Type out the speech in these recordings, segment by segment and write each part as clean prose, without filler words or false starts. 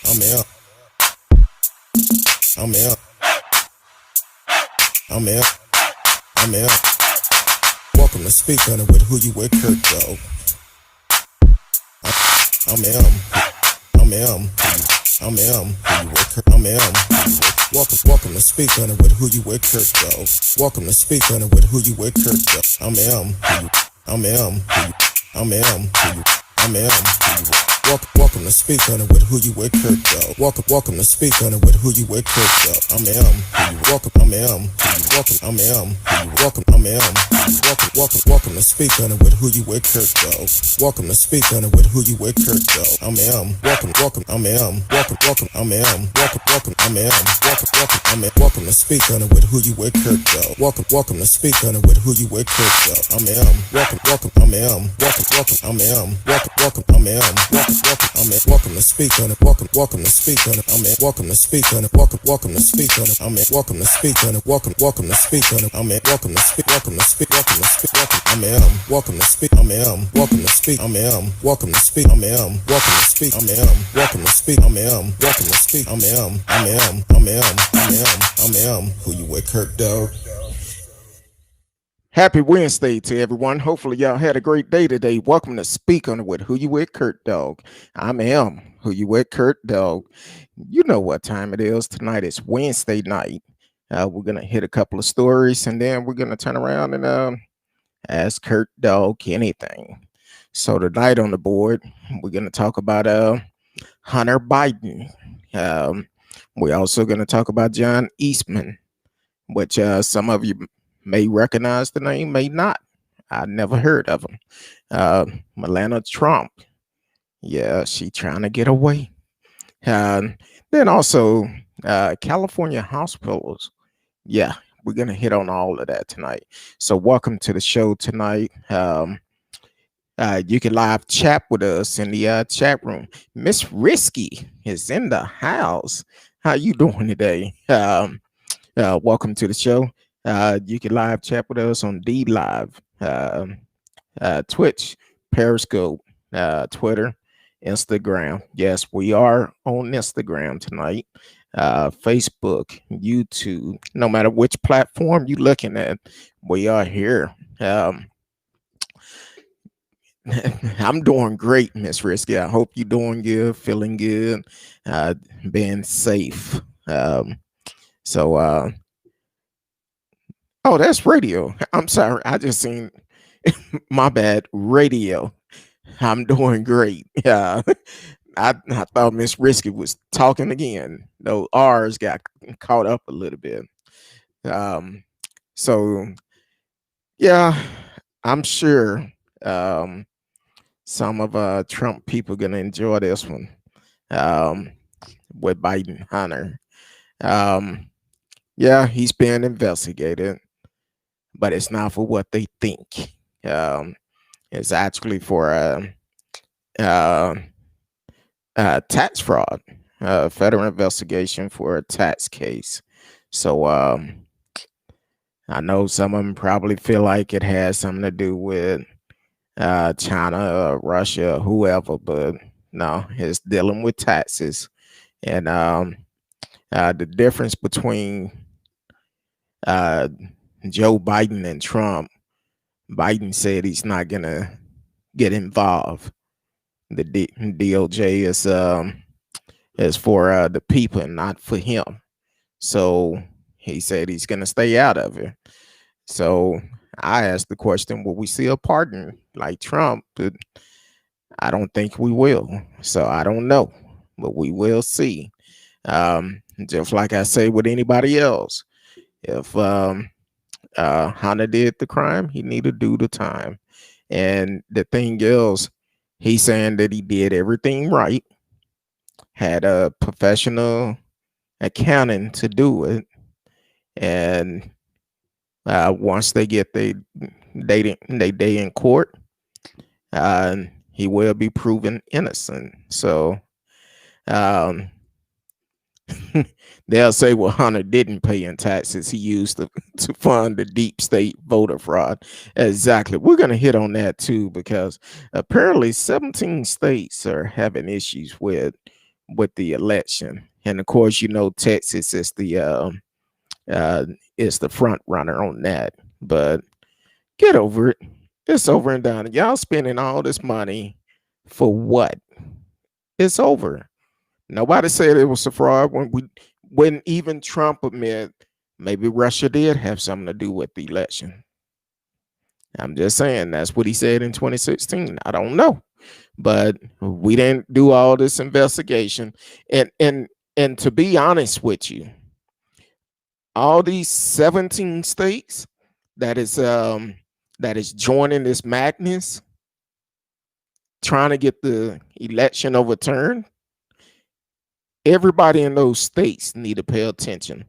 I'm out. I'm out. I'm out. I'm out. Welcome to Speak On It with Who You With, Curtdog. I'm out. I'm out. I'm out. I'm out. Welcome to Speak On It with Who You With, Curtdog. Welcome to Speak On It with Who You With, Curtdog. I'm out. I'm out. I'm out. I'm out. Welcome to Speak On It with Who You With, Curtdog. Welcome to Speak On It with Who You With, Curtdog. I'm welcome. I'm welcome. I'm welcome. I'm welcome to Speak On It with Who You With, Curtdog. Welcome to Speak On It with Who You With, Curtdog. I'm welcome. I'm welcome. I'm welcome. I'm welcome to Speak On It with Who You With, Curtdog. Welcome to Speak On It with Who You With, Curtdog. I'm welcome. I'm welcome. I'm welcome. I'm welcome to Speak On It. Welcome to Speak On It. I'm welcome to Speak On It. Welcome to Speak On it. I'm welcome to Speak On It. Welcome to Speak On it. I'm welcome to speak. Welcome to speak. Welcome to speak. I'm welcome to speak. I'm welcome to speak. I'm welcome to speak. I'm welcome to speak. I'm welcome to speak. I'm welcome to speak. I'm Who You With, Curtdog. Happy Wednesday to everyone. Hopefully y'all had a great day today. Welcome to Speak On It with Who You With, Curtdog. I'm Who You With, Curtdog. You know what time it is. Tonight is Wednesday night. We're going to hit a couple of stories and then we're going to turn around and ask Curtdog anything. So tonight on the board, we're going to talk about Hunter Biden. We're also going to talk about John Eastman, which some of you may recognize the name, may not. I never heard of him. Melanie Trump. Yeah, she trying to get away. Then also California hospitals. Yeah, we're going to hit on all of that tonight. So welcome to the show tonight. You can live chat with us in the chat room. Miss Risky is in the house. How you doing today? Welcome to the show. You can live chat with us on D Live, Twitch, Periscope, Twitter, Instagram. Yes, we are on Instagram tonight. Facebook, YouTube, no matter which platform you're looking at, we are here. I'm doing great, Miss Risky. I hope you're doing good, feeling good, being safe. Oh, that's radio. I'm sorry. I just seen my bad. Radio. I'm doing great. Yeah. I thought Miss Risky was talking again. Those R's got caught up a little bit. So yeah, I'm sure some of Trump people gonna enjoy this one with Biden Hunter. Yeah, he's being investigated, but it's not for what they think. It's actually for tax fraud, federal investigation for a tax case. So I know some of them probably feel like it has something to do with China, Russia, whoever, but no, it's dealing with taxes. And the difference between Joe Biden and Trump, Biden said he's not gonna get involved. The DOJ is for the people and not for him. So he said he's gonna stay out of it. So I asked the question, will we see a pardon like Trump? But I don't think we will. So I don't know, but we will see. Just like I say with anybody else, if Hunter did the crime, he need to do the time. And the thing is, he's saying that he did everything right, had a professional accounting to do it, and once they get they day in court, he will be proven innocent. So they'll say, well, Hunter didn't pay in taxes. He used to fund the deep state voter fraud. Exactly. We're going to hit on that too, because apparently 17 states are having issues with with the election. And of course, Texas is the front runner on that. But get over it. It's over and done. Y'all spending all this money for what? It's over. Nobody said it was a fraud when even Trump admitted maybe Russia did have something to do with the election. I'm just saying that's what he said in 2016. I don't know, but we didn't do all this investigation. And to be honest with you, all these 17 states that is joining this madness, trying to get the election overturned, everybody in those states need to pay attention.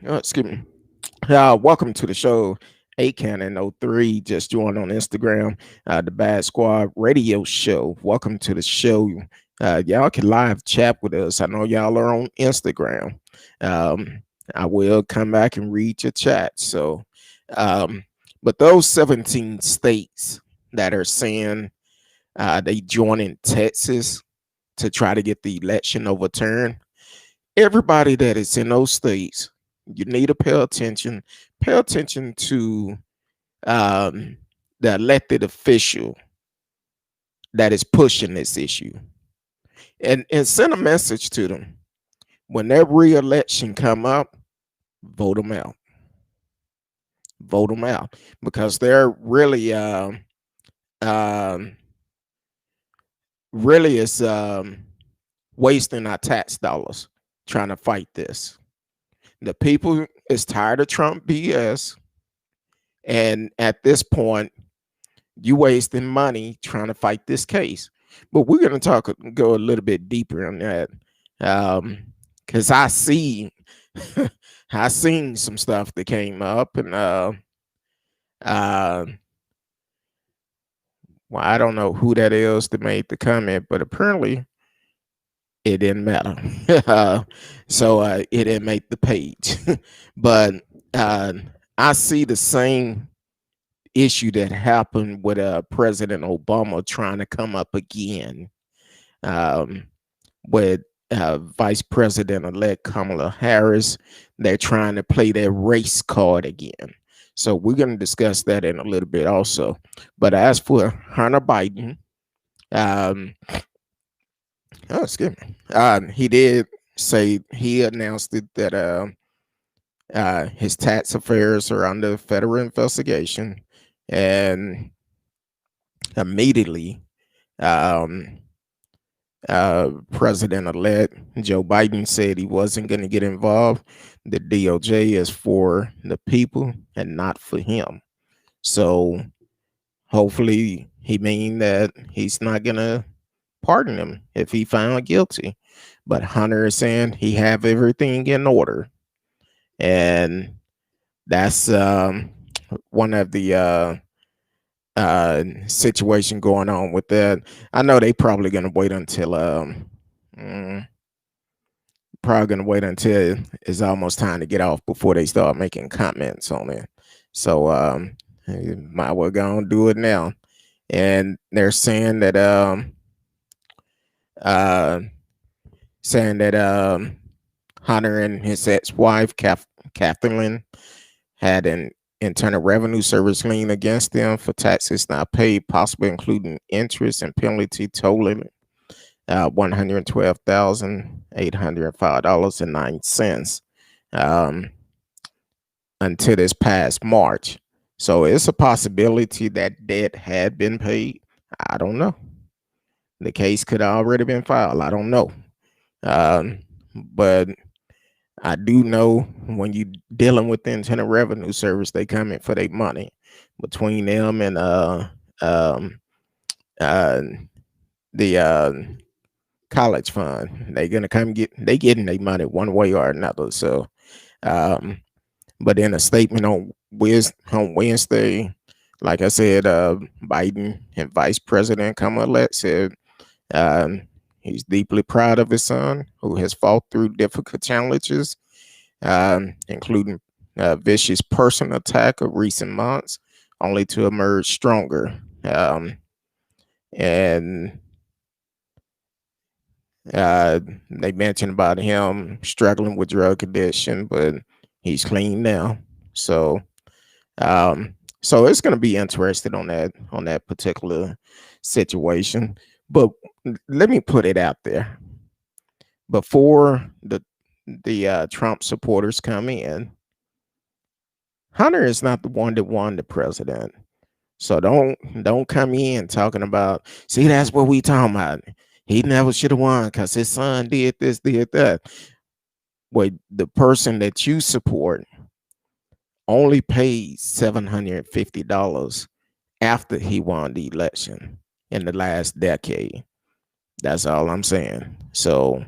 Excuse me. Welcome to the show. A-Cannon03 just joined on Instagram, the Bad Squad radio show. Welcome to the show. Y'all can live chat with us. I know y'all are on Instagram. I will come back and read your chat. So, but those 17 states that are saying they joining Texas to try to get the election overturned, everybody that is in those states, you need to pay attention. Pay attention to the elected official that is pushing this issue, and send a message to them. When their re-election come up, vote them out. Vote them out, because they're really is wasting our tax dollars trying to fight this. The people is tired of Trump BS, and at this point, you wasting money trying to fight this case. But we're going to go a little bit deeper on that, because I seen some stuff that came up, and well, I don't know who that is that made the comment, but apparently it didn't matter. So it didn't make the page. But I see the same issue that happened with President Obama trying to come up again with Vice President-elect Kamala Harris. They're trying to play their race card again. So we're going to discuss that in a little bit also. But as for Hunter Biden, excuse me, he did say, he announced it that his tax affairs are under federal investigation, and immediately President-elect Joe Biden said he wasn't going to get involved. The DOJ is for the people and not for him. So hopefully he mean that he's not going to pardon him if he found guilty. But Hunter is saying he have everything in order. And that's one of the situation going on with that. I know they probably gonna wait until it's almost time to get off before they start making comments on it. So you might well go and do it now. And they're saying that Hunter and his ex-wife Kathleen had an Internal Revenue Service lien against them for taxes not paid, possibly including interest and penalty totaling $112,805.09 until this past March. So it's a possibility that debt had been paid. I don't know. The case could have already been filed. I don't know. But I do know when you dealing with the Internal Revenue Service, they come in for their money. Between them and the college fund, they're gonna getting their money one way or another. So but in a statement on Wednesday, like I said, Biden and Vice President Kamala said he's deeply proud of his son, who has fought through difficult challenges, including vicious personal attack of recent months, only to emerge stronger. And They mentioned about him struggling with drug addiction, but he's clean now. So um, so it's going to be interested on that particular situation. But let me put it out there before the Trump supporters come in. Hunter is not the one that won the president. So don't come in talking about, see, that's what we talking about. He never should have won because his son did this, did that. Well, the person that you support only paid $750 after he won the election in the last decade. That's all I'm saying. So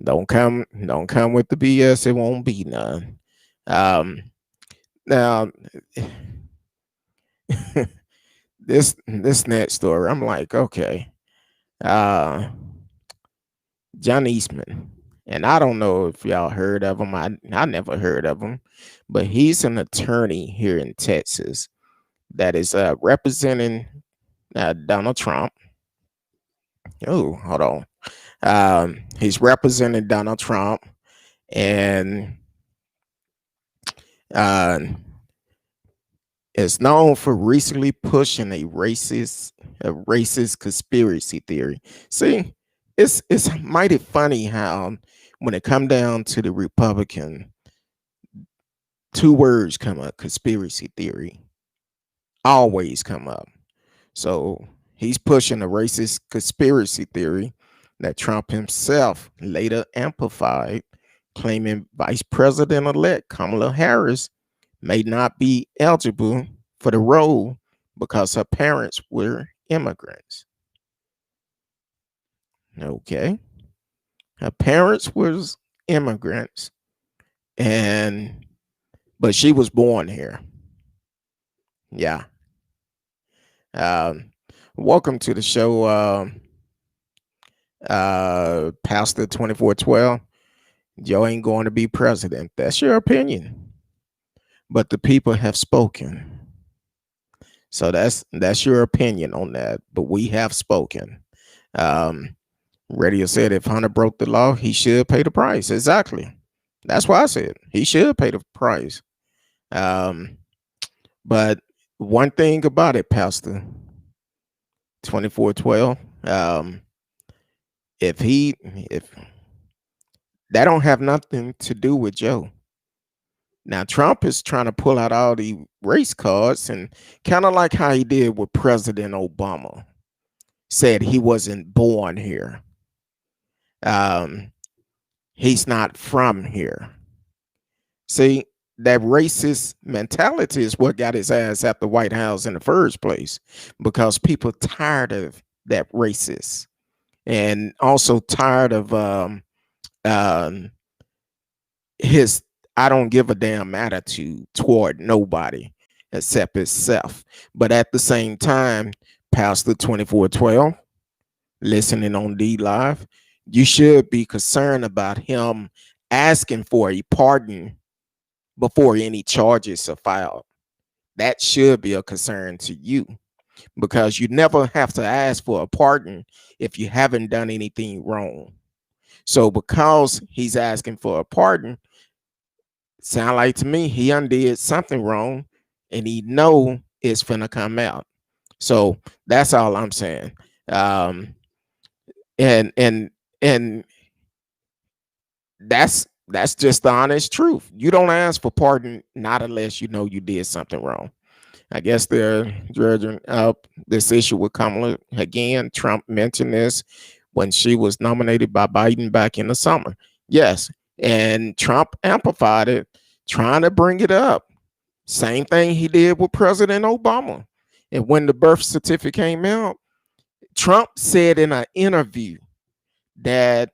don't come with the BS. It won't be none. Now this next story, I'm like, okay, John Eastman, and I don't know if y'all heard of him. I never heard of him, but he's an attorney here in Texas that is representing Donald Trump. Oh, hold on. He's representing Donald Trump, and uh, is known for recently pushing a racist conspiracy theory. See, it's mighty funny how when it come down to the Republican, two words come up: conspiracy theory. Always come up. So he's pushing a racist conspiracy theory that Trump himself later amplified, claiming Vice President-elect Kamala Harris may not be eligible for the role because her parents were immigrants. Okay. Her parents was immigrants, but she was born here. Yeah. Welcome to the show, Pastor 2412. Joe ain't going to be president. That's your opinion, but the people have spoken. So that's your opinion on that. But we have spoken. Radio said if Hunter broke the law, he should pay the price. Exactly. That's why I said he should pay the price. But one thing about it, Pastor 2412, if that don't have nothing to do with Joe. Now Trump is trying to pull out all the race cards, and kind of like how he did with President Obama, said he wasn't born here. He's not from here. See, that racist mentality is what got his ass at the White House in the first place, because people tired of that racist, and also tired of his I don't give a damn attitude toward nobody except himself. But at the same time, Pastor 2412, listening on D Live, you should be concerned about him asking for a pardon before any charges are filed. That should be a concern to you, because you never have to ask for a pardon if you haven't done anything wrong. So because he's asking for a pardon, sound like to me he undid something wrong, and he know it's finna come out. So that's all I'm saying. And that's just the honest truth. You don't ask for pardon, not unless you know you did something wrong. I guess they're dredging up this issue with Kamala again. Trump mentioned this when she was nominated by Biden back in the summer. Yes, and Trump amplified it, trying to bring it up. Same thing he did with President Obama. And when the birth certificate came out, Trump said in an interview that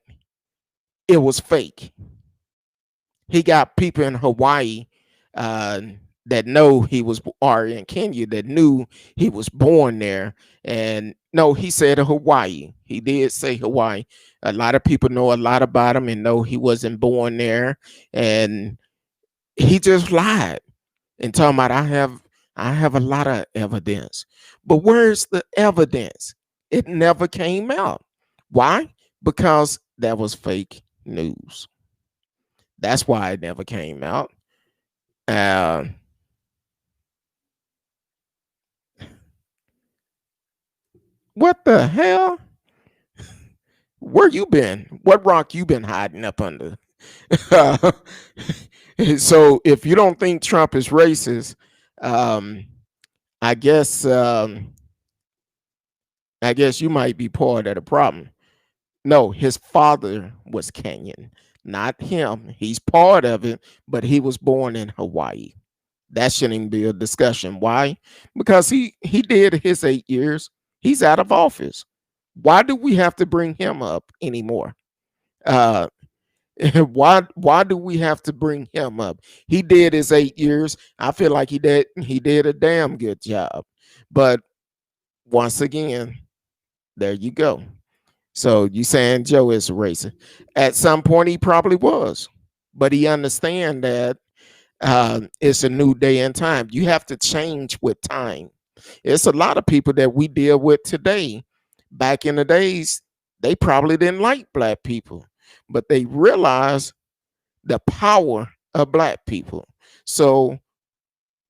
it was fake. He got people in Hawaii that know he was, or in Kenya that knew he was born there. And no, he said Hawaii. He did say Hawaii. A lot of people know a lot about him and know he wasn't born there. And he just lied and talking about I have a lot of evidence. But where's the evidence? It never came out. Why? because that was fake news. That's why it never came out. Uh, what the hell? Where you been? What rock you been hiding up under? So if you don't think Trump is racist, um, I guess I guess you might be part of the problem. No, his father was Kenyan, not him. He's part of it, but he was born in Hawaii. That shouldn't even be a discussion. Why? Because he did his 8 years. He's out of office. Why do we have to bring him up anymore? Uh, why do we have to bring him up? He did his 8 years. I feel like he did a damn good job. But once again, there you go. So you saying Joe is a racist? At some point, he probably was, but he understand that it's a new day and time. You have to change with time. It's a lot of people that we deal with today. Back in the days, they probably didn't like black people, but they realized the power of black people. So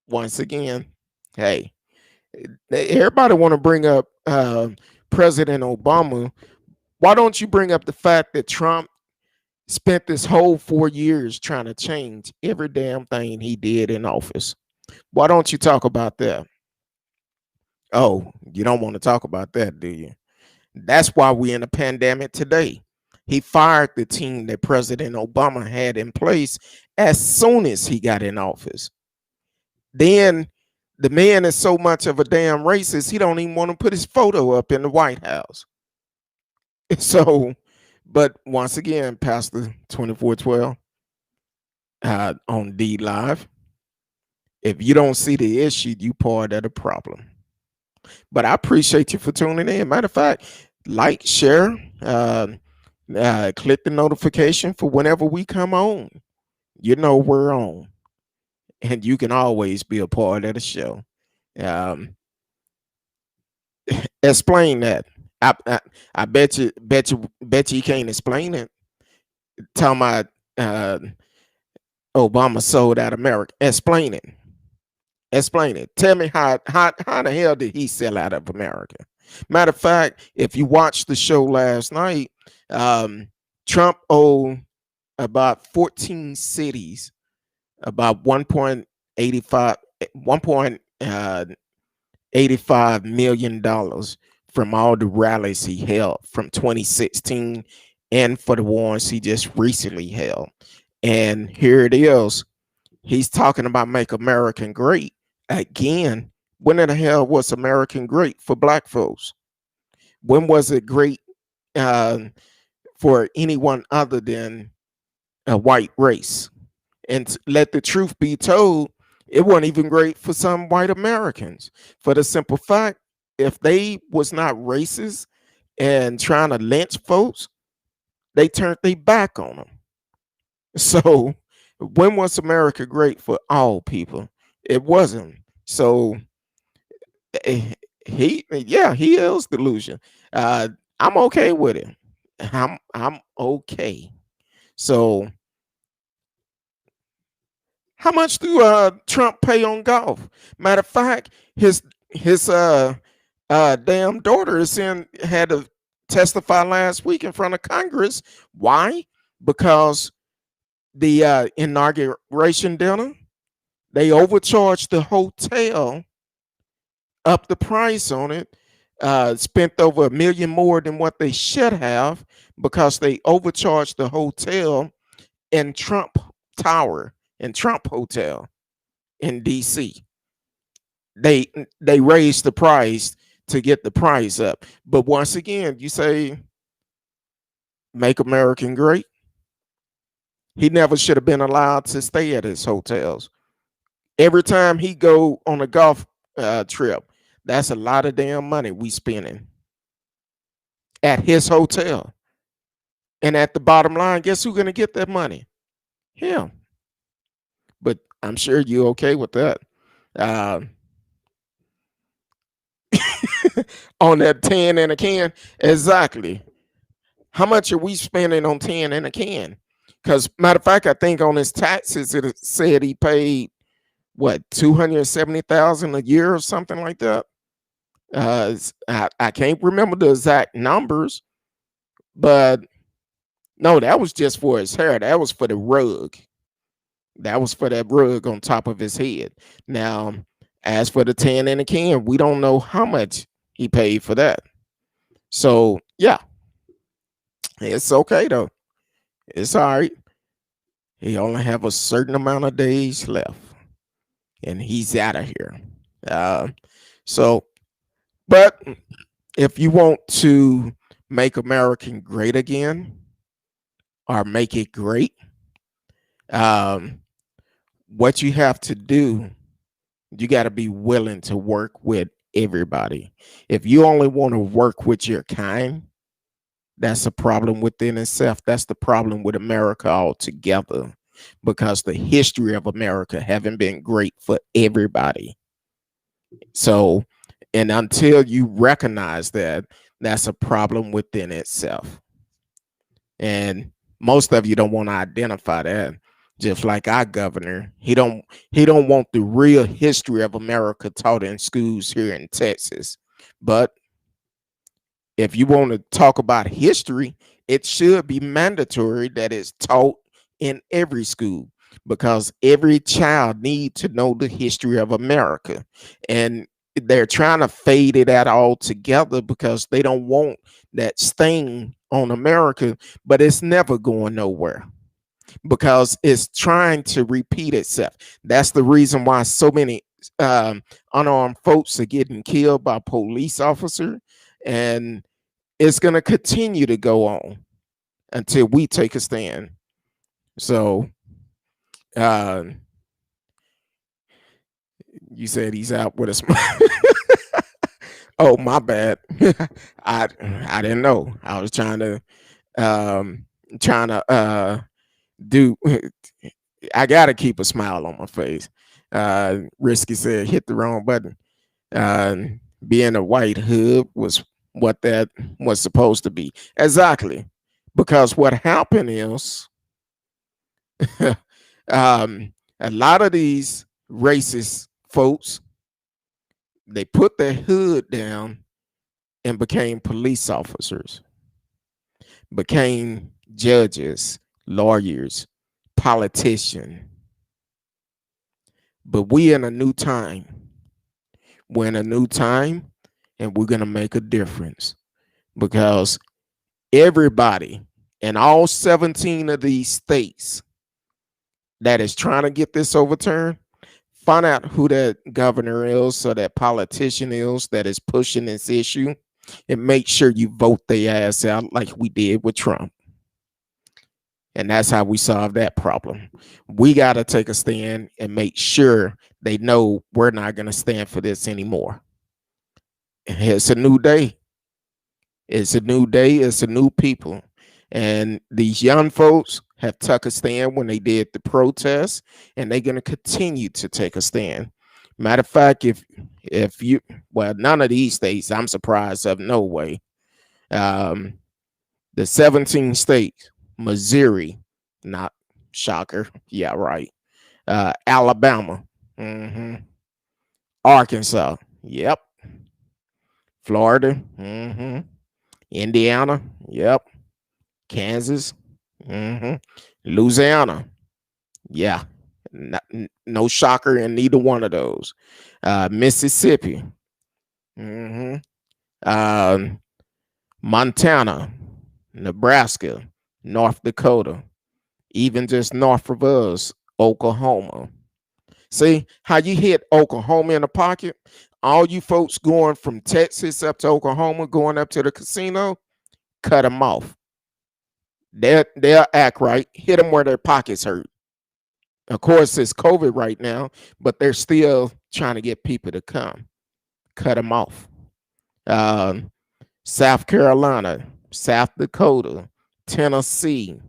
once again, hey, everybody want to bring up President Obama. Why don't you bring up the fact that Trump spent this whole 4 years trying to change every damn thing he did in office? Why don't you talk about that? Oh, you don't want to talk about that, do you? That's why we're in a pandemic today. He fired the team that President Obama had in place as soon as he got in office. Then the man is so much of a damn racist, he don't even want to put his photo up in the White House. So, but once again, Pastor 2412 on D Live, if you don't see the issue, you part of the problem. But I appreciate you for tuning in. Matter of fact, like, share, click the notification for whenever we come on. You know we're on, and you can always be a part of the show. Um, explain that. I bet you can't explain it. Talking about Obama sold out America. Explain it. Explain it. Tell me how the hell did he sell out of America? Matter of fact, if you watched the show last night, Trump owed about 14 cities about 1.85 million dollars from all the rallies he held from 2016 and for the ones he just recently held. And here it is. He's talking about make America great again. When in the hell was American great for black folks? When was it great for anyone other than a white race? And let the truth be told, it wasn't even great for some white Americans. For the simple fact, if they was not racist and trying to lynch folks, they turned their back on them. So when was America great for all people? It wasn't. So he is delusion. I'm okay with it. I'm okay. So how much do Trump pay on golf? Matter of fact, his damn daughter had to testify last week in front of Congress. Why? Because the inauguration dinner, they overcharged the hotel, up the price on it, spent over $1 million more than what they should have because they overcharged the hotel in Trump Tower and Trump Hotel in DC. They raised the price to get the price up. But once again, you say make American great. He never should have been allowed to stay at his hotels. Every time he go on a golf trip, that's a lot of damn money we spending at his hotel. And at the bottom line, guess who's gonna get that money? Him. But I'm sure you're okay with that. On that 10 and a can, exactly. How much are we spending on 10 in a can? Because matter of fact, I think on his taxes it said he paid what 270,000 a year or something like that. I can't remember the exact numbers, but no, that was just for his hair. That was for the rug. That was for that rug on top of his head. Now, as for the 10 in a can, we don't know how much he paid for that. So yeah, it's okay though. It's all right. He only have a certain amount of days left, and he's out of here. Uh, so, but if you want to make America great again or make it great, um, what you have to do, you got to be willing to work with everybody. If you only want to work with your kind, that's a problem within itself. That's the problem with America altogether, because the history of America haven't been great for everybody. So, and until you recognize that, that's a problem within itself. And most of you don't want to identify that. Just like our governor, he don't want the real history of America taught in schools here in Texas. But if you want to talk about history, it should be mandatory that it's taught in every school, because every child needs to know the history of America. And they're trying to fade it out altogether because they don't want that stain on America, but it's never going nowhere because it's trying to repeat itself. That's the reason why so many unarmed folks are getting killed by police officers, and it's going to continue to go on until we take a stand. So, uh, you said he's out with us. Oh, my bad. I didn't know. I was trying to do. I gotta keep a smile on my face. Risky said hit the wrong button. Uh, Being a white hood was what that was supposed to be. Exactly. Because what happened is a lot of these racist folks, they put their hood down and became police officers, became judges, lawyers, politicians. But we in a new time. We're in a new time, and we're going to make a difference, because everybody in all 17 of these states that is trying to get this overturned, find out who that governor is or that politician is that is pushing this issue, and make sure you vote their ass out like we did with Trump. And that's how we solve that problem. We got to take a stand and make sure they know we're not going to stand for this anymore. It's a new day. It's a new day. It's a new people. And these young folks have took a stand when they did the protest, and they're going to continue to take a stand. Matter of fact, if you, well, none of these states, I'm surprised of no way. The 17 states, Missouri, not shocker. Yeah, right. Alabama, Arkansas, yep. Florida, Indiana, yep. Kansas, Louisiana, yeah. No shocker in neither one of those. Mississippi, Montana, Nebraska, North Dakota, even just north of us, Oklahoma. See how you hit Oklahoma in the pocket? All you folks going from Texas up to Oklahoma, going up to the casino, cut them off. They'll act right. Hit them where their pockets hurt. Of course, it's COVID right now, but they're still trying to get people to come. Cut them off. South Carolina, South Dakota, Tennessee,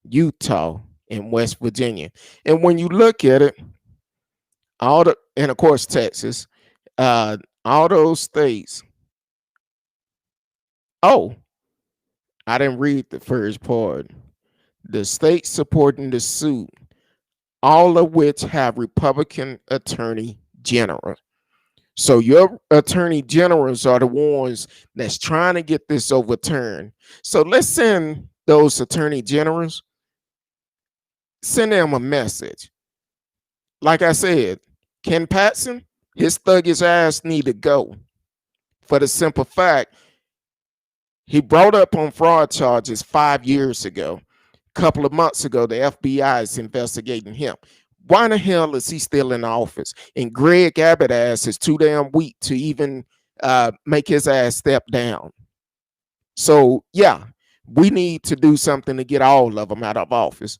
Utah, and West Virginia. And when you look at it, and of course Texas, all those states. Oh, I didn't read the first part. The states supporting the suit, all of which have Republican attorney generals. So your attorney generals are the ones that's trying to get this overturned. So let's send those attorney generals, send them a message. Like I said, Ken Paxton, his thuggish ass need to go for the simple fact he brought up on fraud charges 5 years ago. A couple of months ago, the FBI is investigating him. Why the hell is he still in office? And Greg Abbott ass is too damn weak to even make his ass step down. So yeah, we need to do something to get all of them out of office.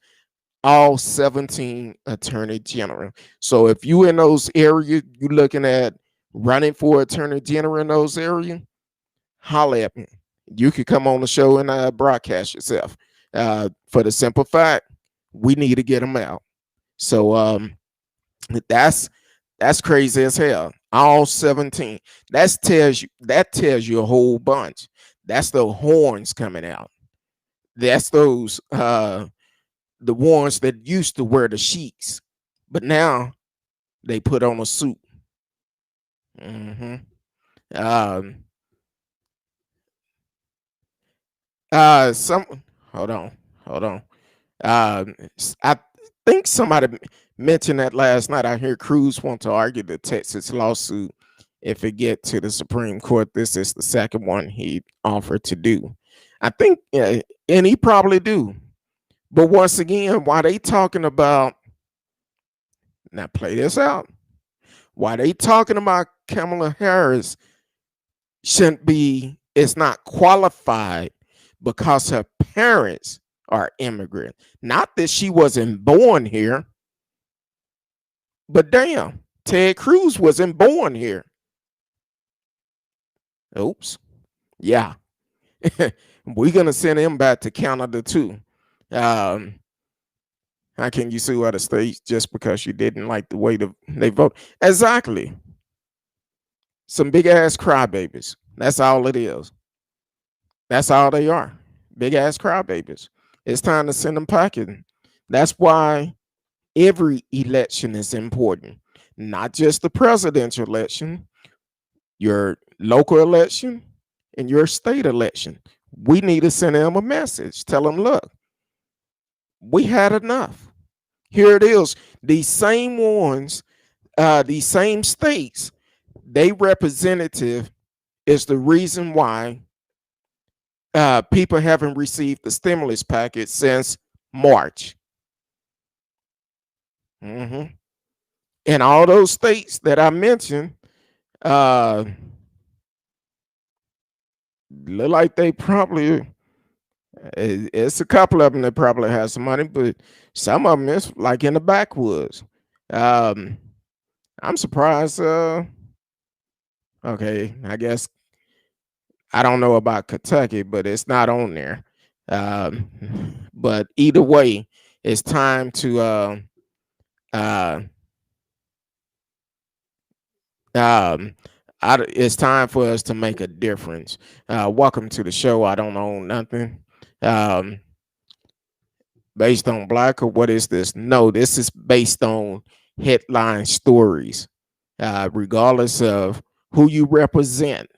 All 17 attorney general. So if you in those areas, you looking at running for attorney general in those areas, holler at me. You could come on the show and broadcast yourself. For the simple fact, we need to get them out. So that's crazy as hell. All 17. That tells you a whole bunch. That's the horns coming out. That's those the ones that used to wear the sheets, but now they put on a suit. Mm-hmm. Some hold on. I think somebody mentioned that last night. I hear Cruz want to argue the Texas lawsuit. If it get to the Supreme Court, this is the second one he offered to do. I think, and he probably do. But once again, why they talking about, now play this out, why they talking about Kamala Harris is not qualified because her parents are immigrants. Not that she wasn't born here, but damn, Ted Cruz wasn't born here. Oops. Yeah. We're going to send him back to Canada too. How can you sue other states just because you didn't like the way they vote? Exactly. Some big ass crybabies. That's all it is. That's all they are. Big ass crybabies. It's time to send them packing. That's why every election is important. Not just the presidential election, your local election, and your state election. We need to send them a message. Tell them, look, we had enough. Here it is. These same ones, these same states, they representative is the reason why people haven't received the stimulus package since March. Mm-hmm. And all those states that I mentioned, look like they probably, it's a couple of them that probably have some money, but some of them is like in the backwoods. I'm surprised. Okay, I guess I don't know about Kentucky, but it's not on there. But either way, it's time to it's time for us to make a difference. Welcome to the show. I don't own nothing. Based on black, or what is this? No, this is based on headline stories. Regardless of who you represent,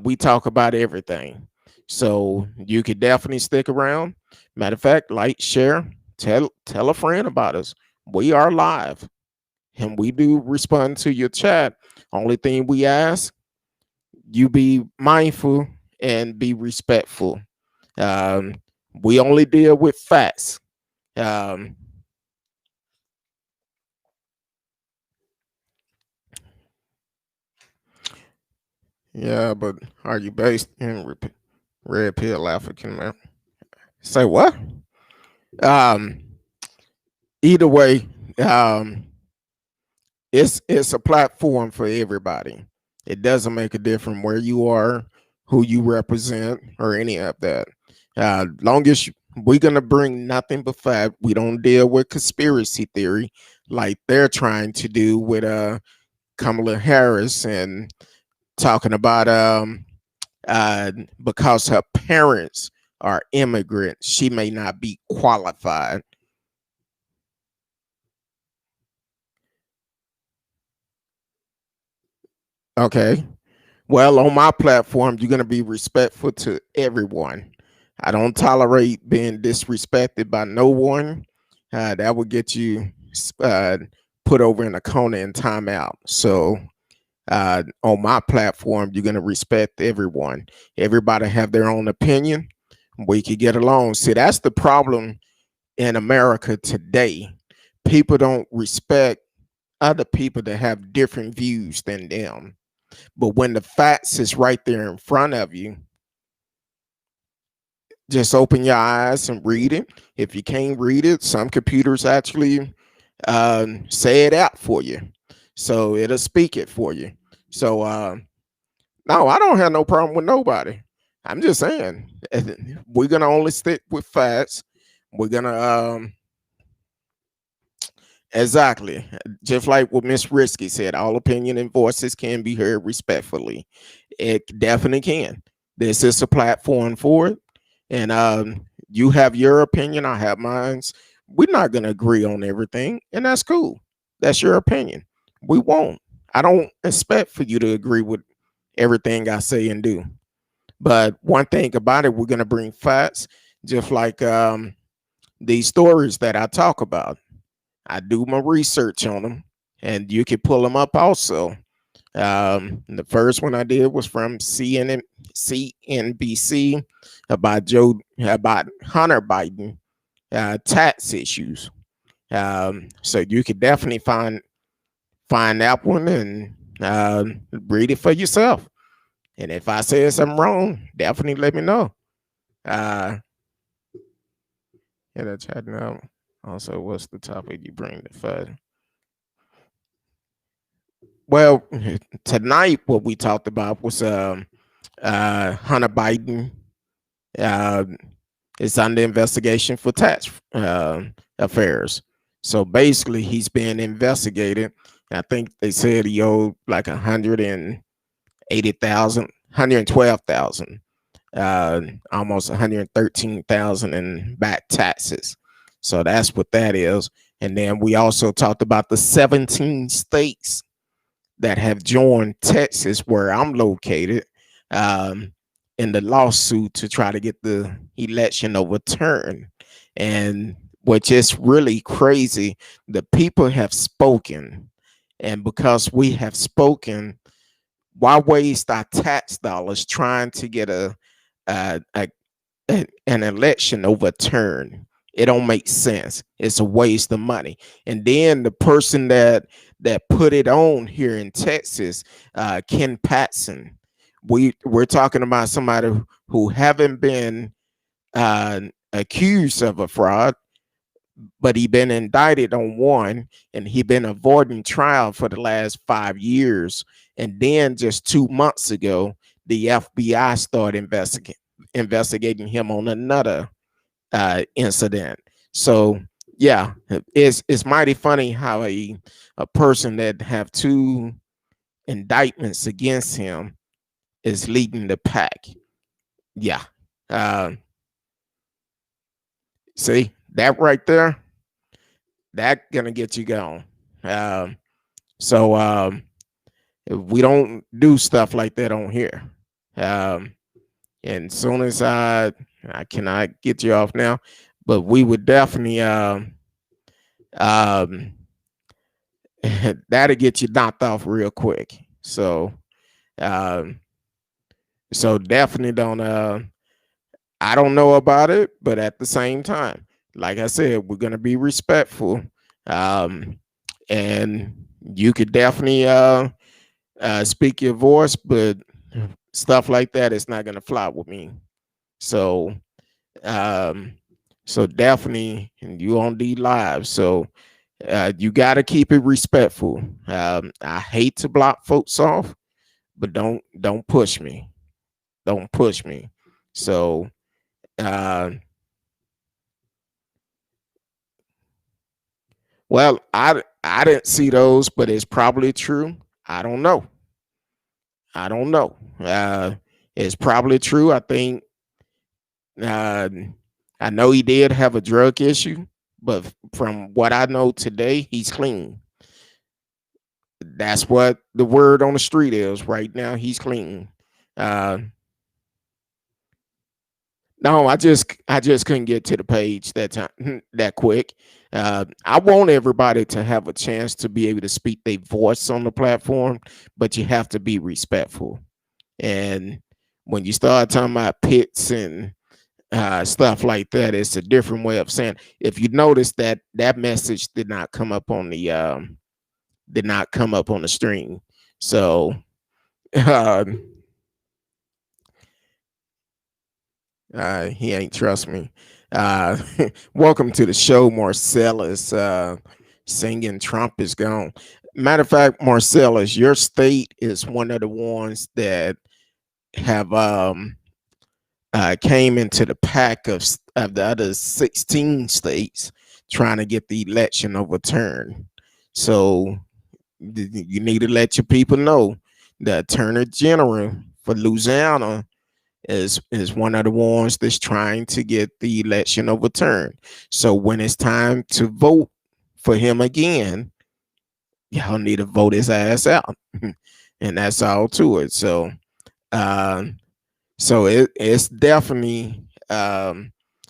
we talk about everything. So you could definitely stick around. Matter of fact, like, share, tell a friend about us. We are live and we do respond to your chat. Only thing we ask, you be mindful and be respectful. We only deal with facts. Yeah, but are you based in Red Pill African man? Say what? Um, Either way, it's a platform for everybody. It doesn't make a difference where you are, who you represent, or any of that. Long as we're gonna bring nothing but fact. We don't deal with conspiracy theory like they're trying to do with Kamala Harris and talking about because her parents are immigrants, she may not be qualified. Okay. Well, on my platform, you're going to be respectful to everyone. I don't tolerate being disrespected by no one. That would get you uh, put over in a corner and timeout. So on my platform, you're going to respect everyone. Everybody have their own opinion. We could get along. See, that's the problem in America today. People don't respect other people that have different views than them. But when the facts is right there in front of you, just open your eyes and read it. If you can't read it, some computers actually say it out for you. So it'll speak it for you. So no, I don't have no problem with nobody. I'm just saying we're gonna only stick with facts. We're gonna exactly, just like what Miss Risky said, all opinion and voices can be heard respectfully. It definitely can. This is a platform for it. And you have your opinion, I have mine. We're not going to agree on everything, and that's cool. That's your opinion. We won't. I don't expect for you to agree with everything I say and do. But one thing about it, we're going to bring facts, just like these stories that I talk about. I do my research on them, and you can pull them up also. The first one I did was from CNBC about Hunter Biden tax issues. So you could definitely find that one and read it for yourself. And if I say something wrong, definitely let me know. Yeah, that's chat now. Also, what's the topic you bring to fun? Well, tonight what we talked about was Hunter Biden uh, is under investigation for tax affairs. So basically, he's being investigated. I think they said he owed like 180,000, 112,000, almost 113,000 in back taxes. So that's what that is. And then we also talked about the 17 states that have joined Texas, where I'm located, in the lawsuit to try to get the election overturned. And which is really crazy, the people have spoken. And because we have spoken, why waste our tax dollars trying to get an election overturned? It don't make sense. It's a waste of money. And then the person that put it on here in Texas, Ken Patson, we're talking about somebody who haven't been accused of a fraud, but he been indicted on one, and he been avoiding trial for the last 5 years. And then just 2 months ago, the FBI started investigating him on another incident. So yeah, it's mighty funny how a person that have two indictments against him is leading the pack. Yeah. See that right there? That gonna get you going. So we don't do stuff like that on here. And as soon as I cannot get you off now, but we would definitely that'll get you knocked off real quick. So so definitely don't I don't know about it, but at the same time, like I said, we're gonna be respectful. And you could definitely speak your voice, but stuff like that is not gonna fly with me. So so definitely, and you on D live, so you got to keep it respectful. I hate to block folks off, but don't push me. Don't push me. So well, I didn't see those, but it's probably true. I don't know. I don't know. is probably true. I think uh, I know he did have a drug issue, but from what I know today, he's clean. That's what the word on the street is right now. He's clean. Uh, no, I just couldn't get to the page that time that quick. I want everybody to have a chance to be able to speak their voice on the platform, but you have to be respectful. And when you start talking about pits and stuff like that, it's a different way of saying. If you notice that that message did not come up on the stream, so uh, he ain't trust me. Uh, welcome to the show, Marcellus. Singing Trump is gone. Matter of fact, Marcellus, your state is one of the ones that have came into the pack of the other 16 states trying to get the election overturned. So you need to let your people know the Attorney General for Louisiana is one of the ones that's trying to get the election overturned. So when it's time to vote for him again, y'all need to vote his ass out, and that's all to it. So, uh, it's definitely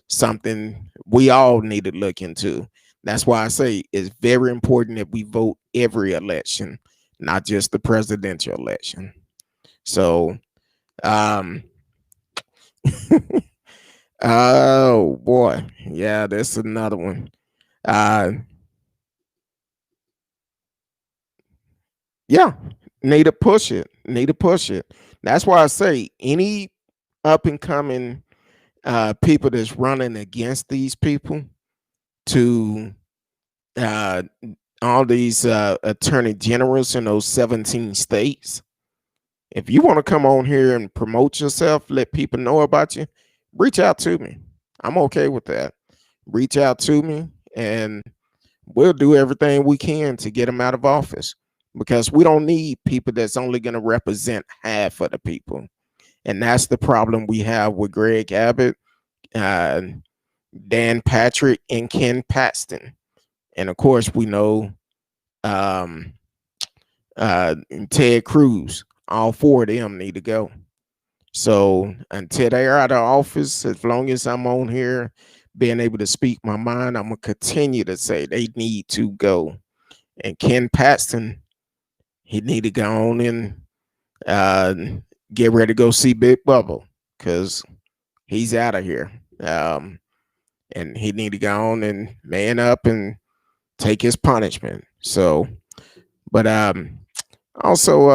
something we all need to look into. That's why I say it's very important that we vote every election, not just the presidential election. So, um, oh boy, yeah, that's another one. Uh, yeah, need to push it. Need to push it. That's why I say any up and coming people that's running against these people to uh, all these attorney generals in those 17 states. If you want to come on here and promote yourself, let people know about you, reach out to me. I'm okay with that. Reach out to me and we'll do everything we can to get them out of office because we don't need people that's only going to represent half of the people. And that's the problem we have with Greg Abbott, uh, Dan Patrick, and Ken Paxton. And of course, we know um, Ted Cruz. All four of them need to go. So until they're out of office, as long as I'm on here being able to speak my mind, I'm gonna continue to say they need to go. And Ken Paxton, he need to go on and uh, get ready to go see Big Bubble because he's out of here. And he need to go on and man up and take his punishment. So, but also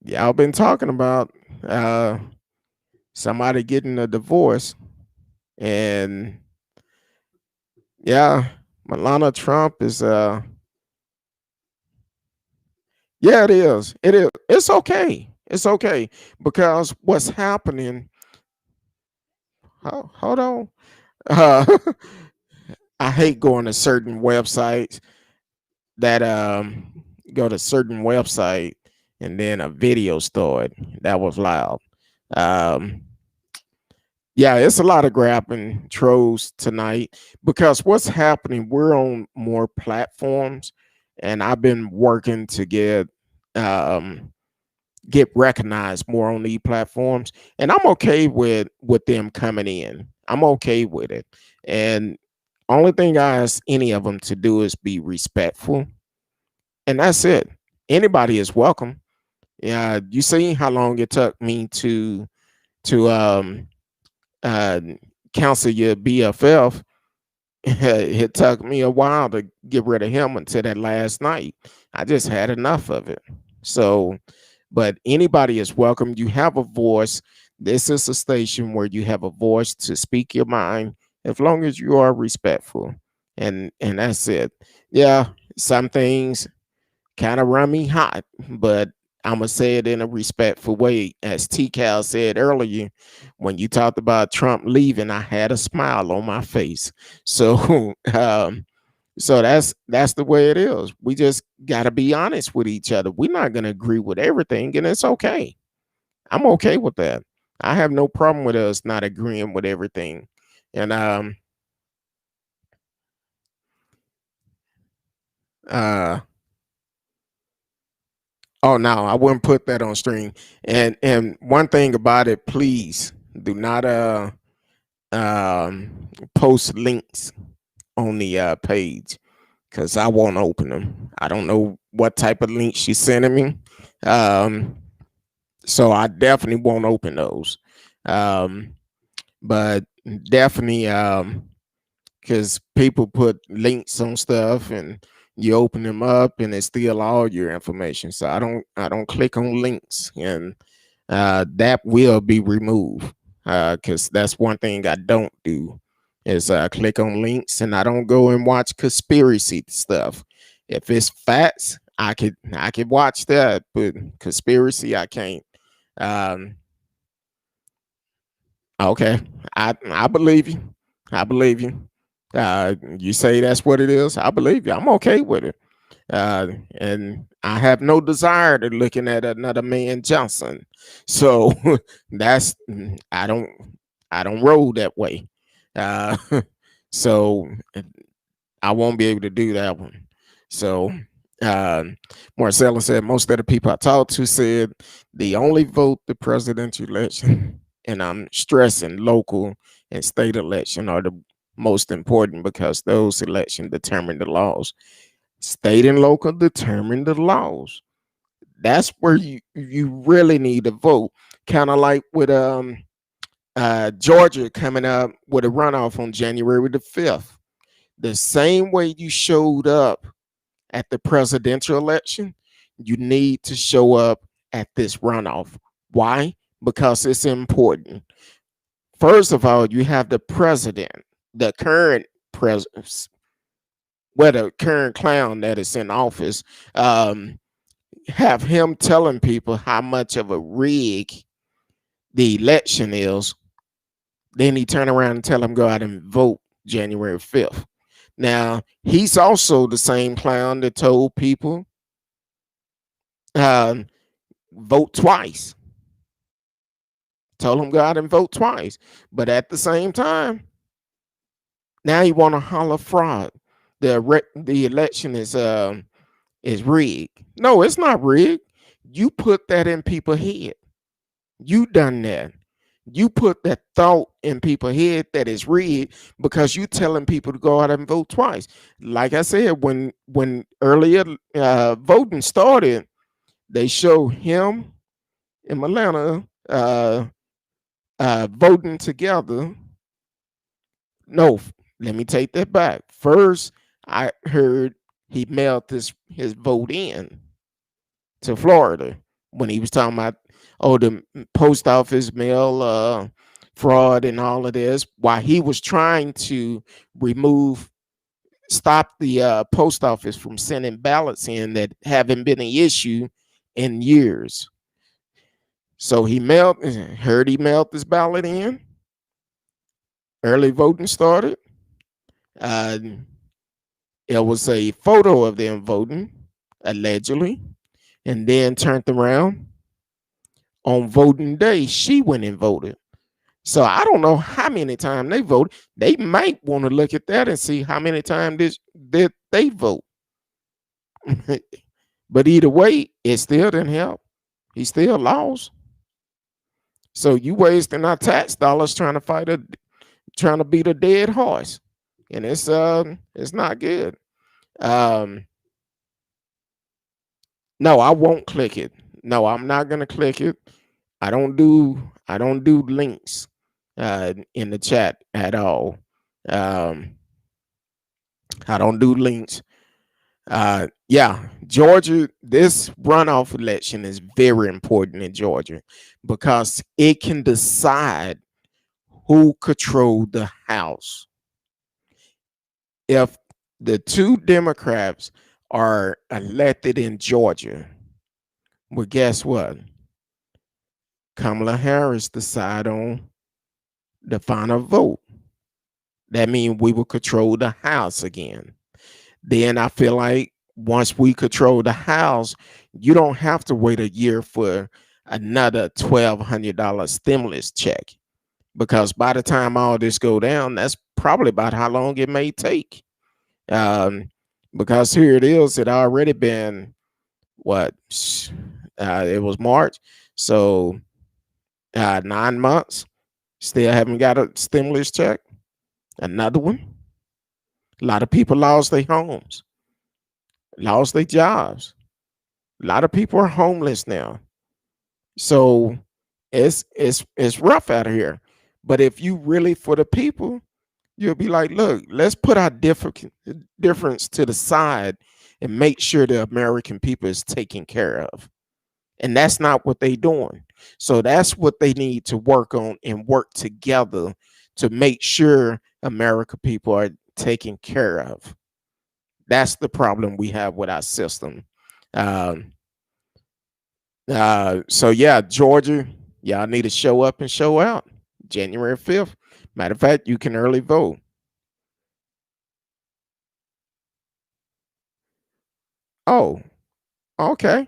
y'all been talking about somebody getting a divorce, and yeah, Melania Trump is yeah, it is. It is. It's okay. It's okay because what's happening. Hold on. Uh, I hate going to certain websites that go to certain website and then a video started. That was loud. Um, yeah, it's a lot of grabbing trolls tonight because what's happening, we're on more platforms and I've been working to um get recognized more on these platforms and I'm okay with them coming in. I'm okay with it. And only thing I ask any of them to do is be respectful and that's it. Anybody is welcome. Yeah, you see how long it took me to uh counsel your BFF. It took me a while to get rid of him until that last night. I just had enough of it. So, but anybody is welcome. You have a voice. This is a station where you have a voice to speak your mind as long as you are respectful. And that's it. Yeah, some things kind of run me hot, but I'm gonna say it in a respectful way. As T Cal said earlier, when you talked about Trump leaving, I had a smile on my face. So So that's the way it is. We just got to be honest with each other. We're not going to agree with everything, and it's okay. I'm okay with that. I have no problem with us not agreeing with everything. And uh oh no, I wouldn't put that on stream. And one thing about it, please do not post links on the page, because I won't open them. I don't know what type of link she's sending me. Um so I definitely won't open those. Um but definitely because people put links on stuff and you open them up and it's still all your information. So I don't click on links, and that will be removed, because that's one thing I don't do is click on links, and I don't go and watch conspiracy stuff. If it's facts, I could watch that, but conspiracy I can't. Um, Okay, I believe you. I believe you. You say that's what it is. I believe you. I'm okay with it. And I have no desire to looking at another man Johnson. So that's I don't roll that way. Uh, so I won't be able to do that one. So uh, Marcella said most of the people I talked to said the only vote the presidential election, and I'm stressing local and state election, are the most important because those elections determine the laws. State and local determine the laws. That's where you really need to vote. Kind of like with Georgia coming up with a runoff on January the 5th. The same way you showed up at the presidential election, you need to show up at this runoff. Why? Because it's important. First of all, you have the president, the current president, well, the current clown that is in office, have him telling people how much of a rig the election is. Then he turn around and tell them go out and vote January 5th. Now, he's also the same clown that told people um, vote twice. Told them go out and vote twice. But at the same time, now you want to holler fraud. The election is rigged. No, it's not rigged. You put that in people's head. You done that. You put that thought in people's head that is rigged because you telling people to go out and vote twice. Like I said, when earlier voting started, they show him and Melania voting together. No, let me take that back. First, I heard he mailed his vote in to Florida when he was talking about the post office mail fraud and all of this, while he was trying to stop the post office from sending ballots in that haven't been an issue in years. So he mailed this ballot in. Early voting started. Uh, it was a photo of them voting, allegedly, and then turned around on voting day. She went and voted. So I don't know how many times they voted. They might want to look at that and see how many times did they vote. But either way, it still didn't help. He still lost. So you wasting our tax dollars trying to beat a dead horse, and it's not good. Um, no, I won't click it. No, I'm not gonna click it. I don't do links in the chat at all. Um, I don't do links. Yeah, Georgia, this runoff election is very important in Georgia because it can decide who control the House. If the two Democrats are elected in Georgia, well, guess what? Kamala Harris decide on the final vote. That means we will control the House again. Then I feel like once we control the house, you don't have to wait a year for another $1,200 stimulus check, because by the time all this go down, that's probably about how long it may take. Um, because here it is, it already been what, it was March, so 9 months, still haven't got a stimulus check. Another one. A lot of people lost their homes, lost their jobs. A lot of people are homeless now. So it's rough out here. But if you really for the people, you'll be like, look, let's put our difference to the side and make sure the American people is taken care of. And that's not what they're doing. So that's what they need to work on and work together to make sure American people are taken care of. That's the problem we have with our system. Um, so yeah, Georgia, y'all need to show up and show out January 5th. Matter of fact, you can early vote. Oh, okay.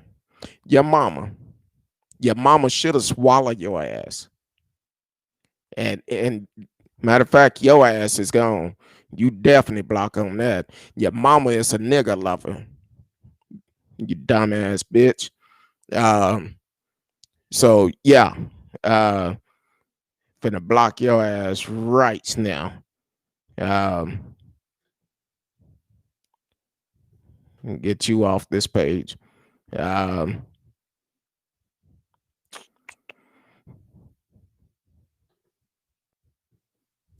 Your mama. Your mama should have swallowed your ass. And matter of fact, your ass is gone. You definitely block on that. Your mama is a nigga lover. You dumbass bitch. Um, so yeah. Finna block your ass right now. Um, get you off this page. Um,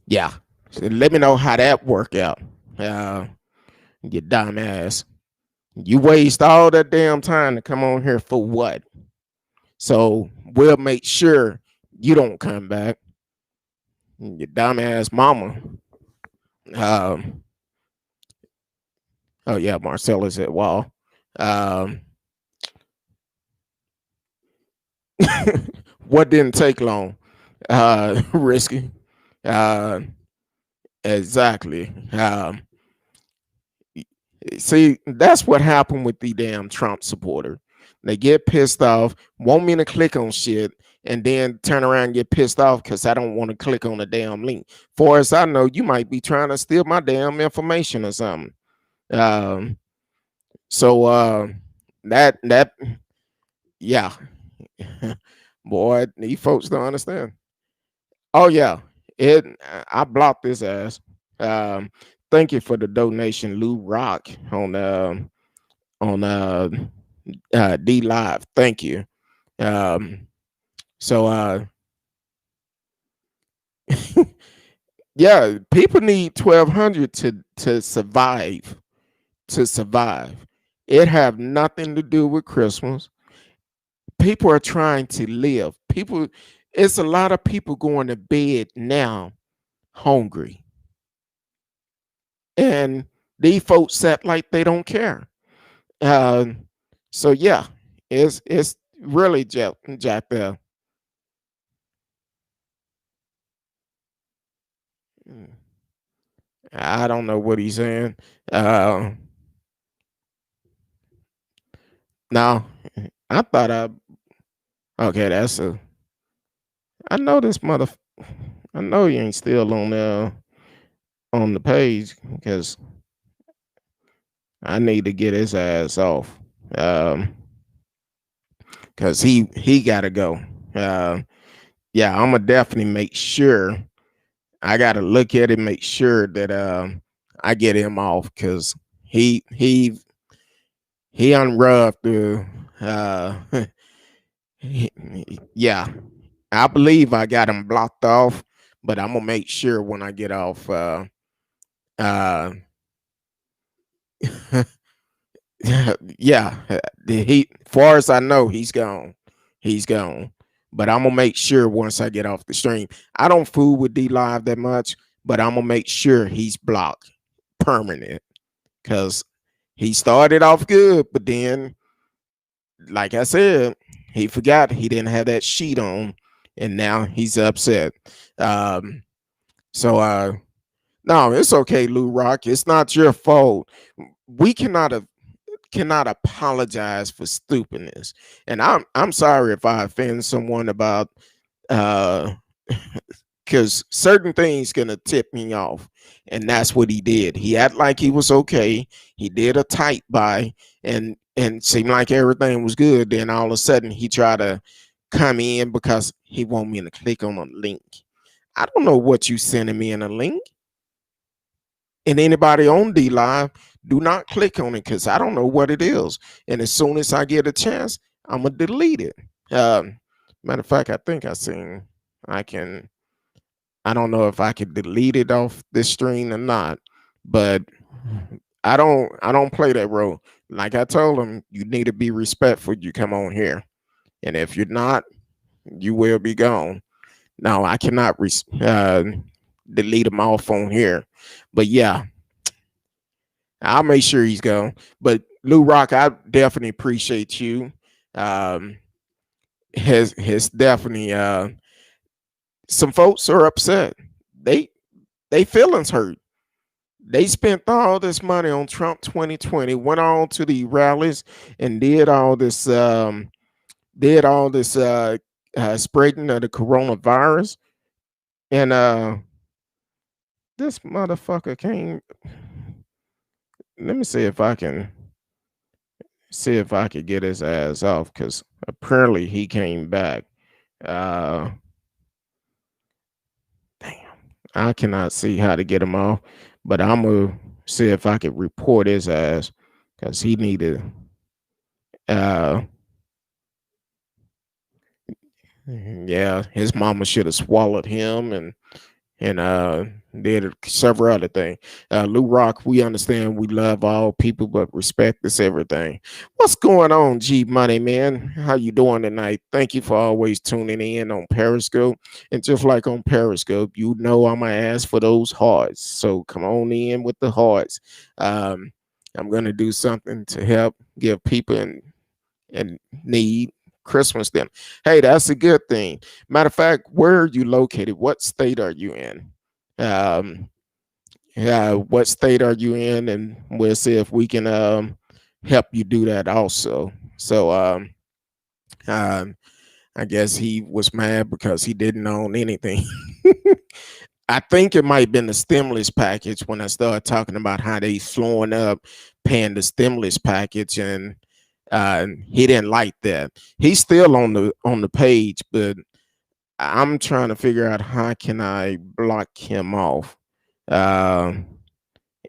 yeah. So let me know how that worked out. Uh, you dumbass. You waste all that damn time to come on here for what? So we'll make sure you don't come back. Your dumbass mama. Um, oh yeah, Marcella's at wall. Um, what didn't take long? Risky. Uh, exactly. See, that's what happened with the damn Trump supporter. They get pissed off, want me to click on shit, and then turn around and get pissed off because I don't want to click on the damn link. For as I know, you might be trying to steal my damn information or something. Um, so that yeah, boy, these folks don't understand. Oh yeah, it. I blocked this ass. Um, thank you for the donation, Lou Rock on D Live. Thank you. Um, so yeah, people need 1,200 to survive. To survive, it have nothing to do with Christmas. People are trying to live. People, it's a lot of people going to bed now hungry, and these folks act like they don't care. Uh, so yeah, it's really jacked up. I don't know what he's saying. Uh, no, I thought I okay. That's a. I know this mother. I know you ain't still on the page because I need to get his ass off. Because he got to go. Uh, yeah, I'm gonna definitely make sure. I got to look at it, make sure that I get him off because he unrubbed the yeah. I believe I got him blocked off, but I'm gonna make sure when I get off. Uh, yeah, he. Far as I know, he's gone. He's gone. But I'm gonna make sure once I get off the stream. I don't fool with D Live that much, but I'm gonna make sure he's blocked permanent because he started off good, but then, like I said, he forgot he didn't have that sheet on, and now he's upset. Um, so no, it's okay, Lou Rock. It's not your fault. we cannot apologize for stupidness. And I'm sorry if I offend someone about uh because certain things gonna tip me off, and that's what he did. He acted like he was okay. He did a tight buy, and seemed like everything was good. Then all of a sudden he tried to come in because he want me to click on a link. I don't know what you sending me in a link. And anybody on D Live, do not click on it because I don't know what it is. And as soon as I get a chance, I'm gonna delete it. Matter of fact, I think I can. I don't know if I can delete it off this stream or not, but I don't play that role. Like I told him, you need to be respectful. You come on here, and if you're not, you will be gone. Now I cannot delete him off on here, but yeah, I'll make sure he's gone. But Lou Rock, I definitely appreciate you. Um, has definitely some folks are upset. They they feelings hurt. They spent all this money on Trump 2020, went on to the rallies and did all this spreading of the coronavirus. And this motherfucker came. Let me see if I could get his ass off because apparently he came back. Uh Damn. I cannot see how to get him off, but I'm gonna see if I could report his ass because he needed uh yeah, his mama should have swallowed him and did several other things. Lou Rock, we understand we love all people, but respect is everything. What's going on, G Money man? How you doing tonight? Thank you for always tuning in on Periscope. And just like on Periscope, you know I'm gonna ask for those hearts. So come on in with the hearts. Um, I'm gonna do something to help give people in need Christmas them. Hey, that's a good thing. Matter of fact, where are you located? What state are you in? Um, yeah, what state are you in? And we'll see if we can help you do that also. So um I guess he was mad because he didn't own anything. I think it might have been the stimulus package when I started talking about how they flowing up paying the stimulus package, and he didn't like that. He's still on the page, but I'm trying to figure out how can I block him off, uh,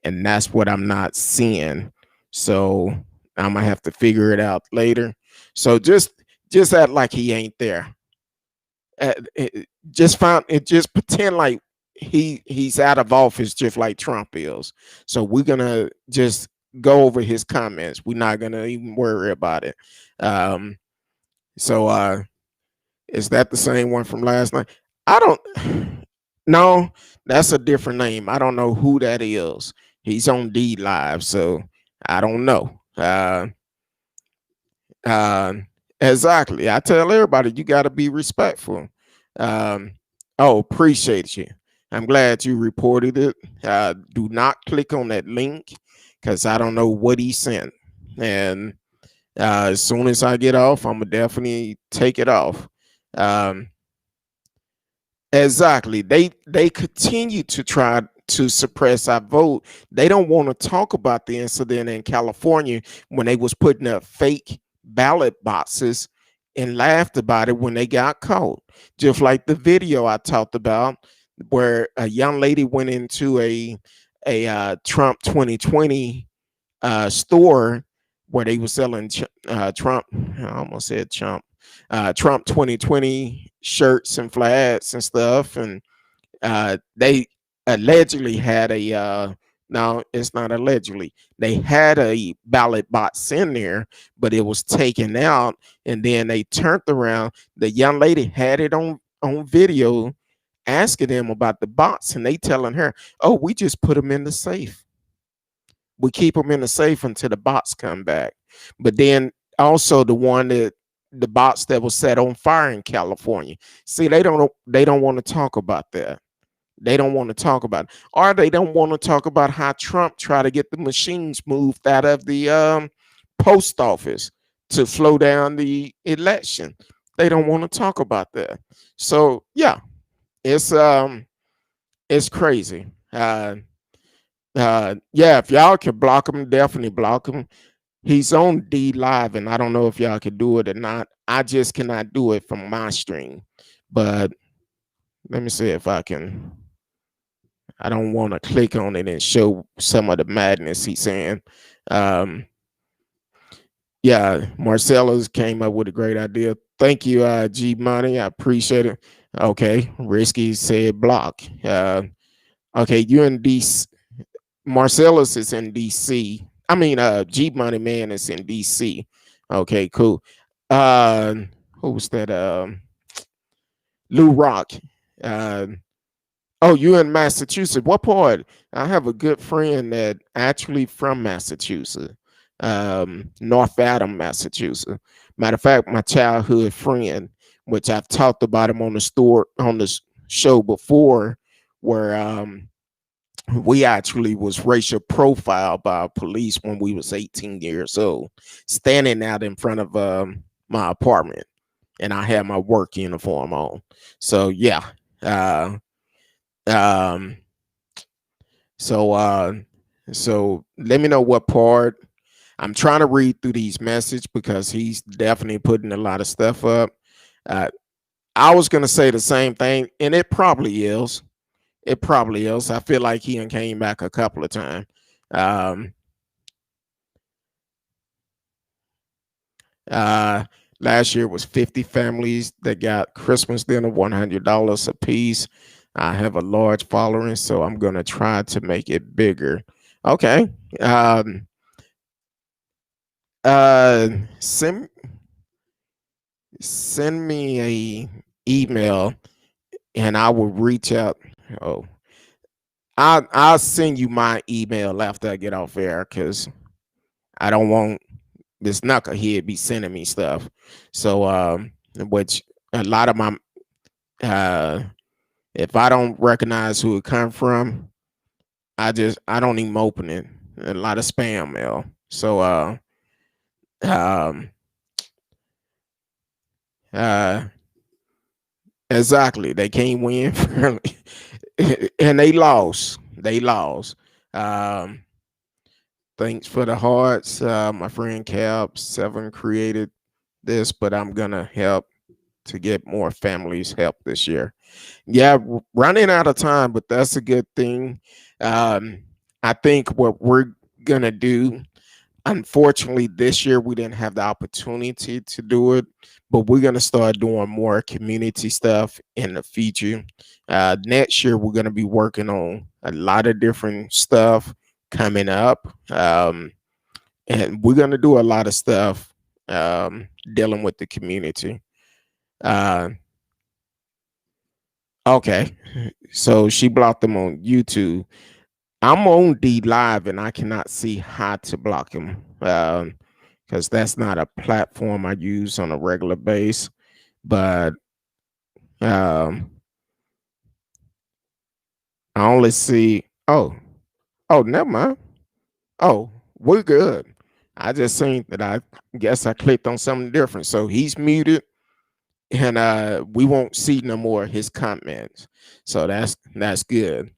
and that's what I'm not seeing. So I'm gonna have to figure it out later. So just act like he ain't there. Just pretend like he's out of office just like Trump is. So we're gonna just go over his comments. We're not gonna even worry about it. Um, so is that the same one from last night? I don't no, that's a different name. I don't know who that is. He's on D Live, so I don't know. Uh, exactly. I tell everybody you got to be respectful. Um, oh, appreciate you. I'm glad you reported it. Do not click on that link because I don't know what he sent. And as soon as I get off, I'm gonna definitely take it off. Um, exactly. They continue to try to suppress our vote. They don't want to talk about the incident in California when they was putting up fake ballot boxes and laughed about it when they got caught. Just like the video I talked about where a young lady went into a Trump 2020 store where they were selling Trump. I almost said Trump 2020 shirts and flats and stuff, and they allegedly had a no, it's not allegedly. They had a ballot box in there, but it was taken out, and then they turned around. The young lady had it on video, asking them about the box, and they telling her, "Oh, we just put them in the safe. We keep them in the safe until the box come back." But then also the box that was set on fire in California. See, they don't want to talk about that. They don't want to talk about it. Or they don't want to talk about how Trump tried to get the machines moved out of the post office to slow down the election. They don't want to talk about that. So yeah, it's crazy. Yeah, if y'all can block him, definitely block him. He's on D Live, and I don't know if y'all can do it or not. I just cannot do it from my stream. But let me see if I can. I don't want to click on it and show some of the madness he's saying. Um, yeah, Marcellus came up with a great idea. Thank you, G Money. I appreciate it. Okay, Risky said block. Okay, you in DC. Marcellus is in DC. I mean, G Money Man is in DC. Okay, cool. Uh, who was that? Lou Rock. Uh, oh, you in Massachusetts? What part? I have a good friend that actually from Massachusetts, North Adam, Massachusetts. Matter of fact, my childhood friend, which I've talked about him on the show before, where we actually was racial profiled by police when we was 18 years old, standing out in front of my apartment, and I had my work uniform on. So yeah, uh, um, so so let me know what part. I'm trying to read through these messages because he's definitely putting a lot of stuff up. Uh, I was gonna say the same thing, and it probably is. It probably is. I feel like he came back a couple of times. Um, uh, Last year was 50 families that got Christmas dinner, $100 a piece. I have a large following, so I'm gonna try to make it bigger. Okay. Uh, send send me a email, and I will reach out. Oh, I'll send you my email after I get off air because I don't want this knucklehead be sending me stuff. So which a lot of my uh if I don't recognize who it come from, I don't even open it. A lot of spam mail. So um uh exactly, they can't win fairly. And they lost. They lost. Um Thanks for the hearts. My friend Cap 7 created this, but I'm gonna help to get more families help this year. Yeah, running out of time, but that's a good thing. Um, I think what we're gonna do, unfortunately, this year we didn't have the opportunity to do it, but we're gonna start doing more community stuff in the future. Next year we're gonna be working on a lot of different stuff coming up. And we're gonna do a lot of stuff dealing with the community. Uh, okay, so she blocked them on YouTube. I'm on D Live and I cannot see how to block him because that's not a platform I use on a regular base. But um, I only see. Oh, never mind. Oh, we're good. I just seen that. I guess I clicked on something different. So he's muted, and we won't see no more of his comments. So that's good.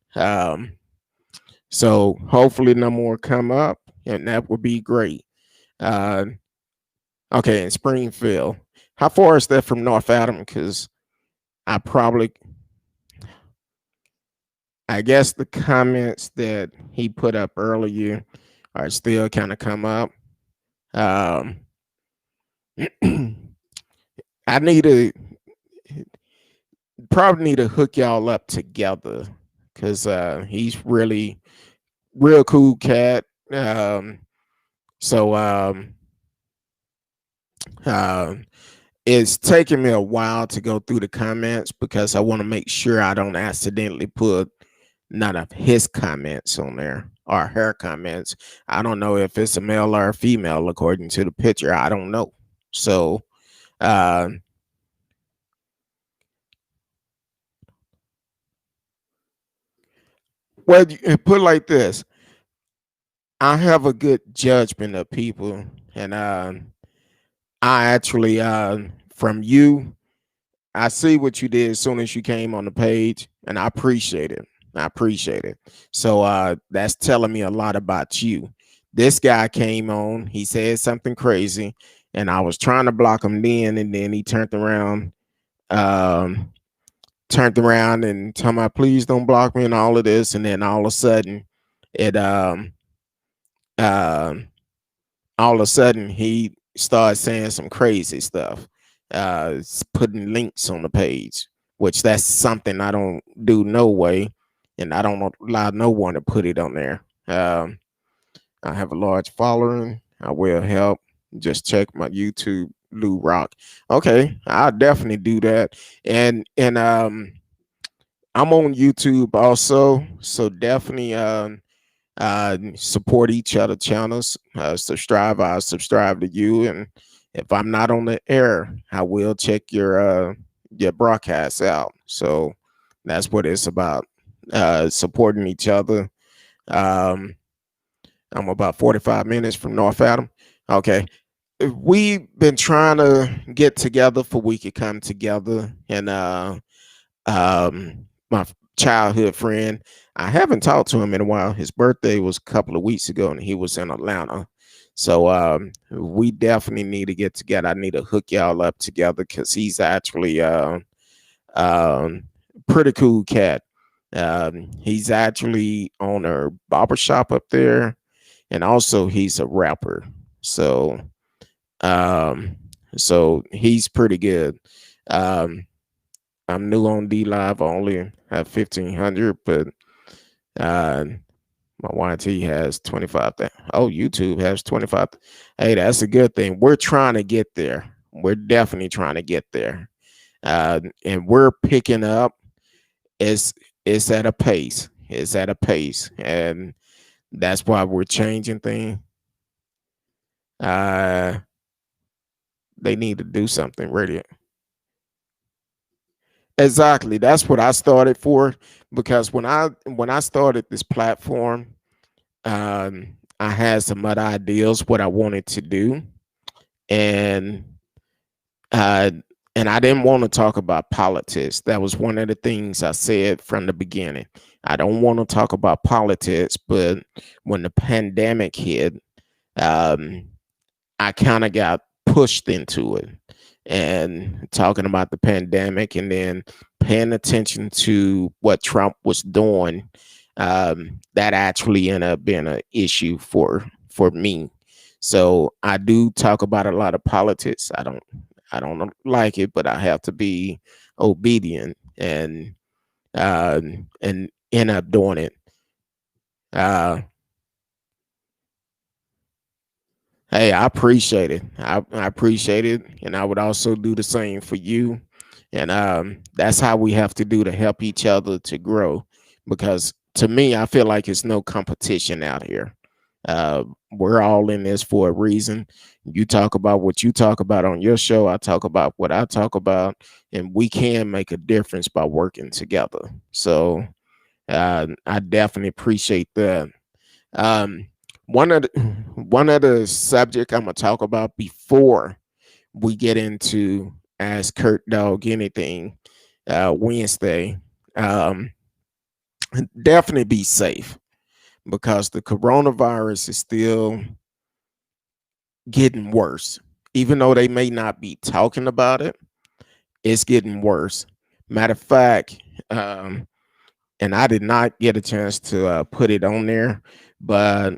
So hopefully no more come up, and that would be great. Uh, okay, in Springfield, how far is that from North Adam? Because I probably, I guess the comments that he put up earlier are still kind of come up. Um, I need to probably need to hook y'all up together because he's really real cool cat. So uh, it's taking me a while to go through the comments because I want to make sure I don't accidentally put none of his comments on there or her comments. I don't know if it's a male or a female according to the picture. I don't know. So uh, Well, you put it like this: I have a good judgment of people, and I actually, from you, I see what you did as soon as you came on the page, and I appreciate it. I appreciate it. So that's telling me a lot about you. This guy came on, he said something crazy, and I was trying to block him then, and then he um, turned around and told me, please don't block me and all of this, and then all of a sudden, it um all of a sudden he started saying some crazy stuff, putting links on the page, which that's something I don't do no way, and I don't allow no one to put it on there. I have a large following. I will help. Just check my YouTube, Lou Rock. Okay, I'll definitely do that. And I'm on YouTube also, so definitely support each other channels. Subscribe. I subscribe to you, and if I'm not on the air, I will check your broadcasts out. So that's what it's about. Supporting each other. Um, I'm about 45 minutes from North Adam. Okay. We've been trying to get together for we could come together, and my childhood friend, I haven't talked to him in a while. His birthday was a couple of weeks ago, and he was in Atlanta. So we definitely need to get together. I need to hook y'all up together because he's actually um, pretty cool cat. He's actually on a barbershop up there, and also he's a rapper. So um, so he's pretty good. Um, I'm new on D Live. I only have 1,500, but uh, my YT has 25. Oh, YouTube has 25. Hey, that's a good thing. We're trying to get there. We're definitely trying to get there. And we're picking up. It's it's at a pace. It's at a pace, and that's why we're changing things. Uh, they need to do something. Radio. Exactly. That's what I started for, because when I started this platform, I had some other ideas what I wanted to do, and uh, and I didn't want to talk about politics. That was one of the things I said from the beginning. I don't want to talk about politics, but when the pandemic hit, um, I kind of got pushed into it, and talking about the pandemic, and then paying attention to what Trump was doing. That actually ended up being an issue for me. So I do talk about a lot of politics. I don't like it, but I have to be obedient, and end up doing it. Uh, Hey, I appreciate it. I appreciate it. And I would also do the same for you. And that's how we have to do to help each other to grow. Because to me, I feel like it's no competition out here. We're all in this for a reason. You talk about what you talk about on your show. I talk about what I talk about. And we can make a difference by working together. So I definitely appreciate that. Um, one of the subject I'm gonna talk about before we get into Ask Curtdog Anything Wednesday. Um, Definitely be safe, because the coronavirus is still getting worse. Even though they may not be talking about it, it's getting worse. Matter of fact, and I did not get a chance to put it on there, but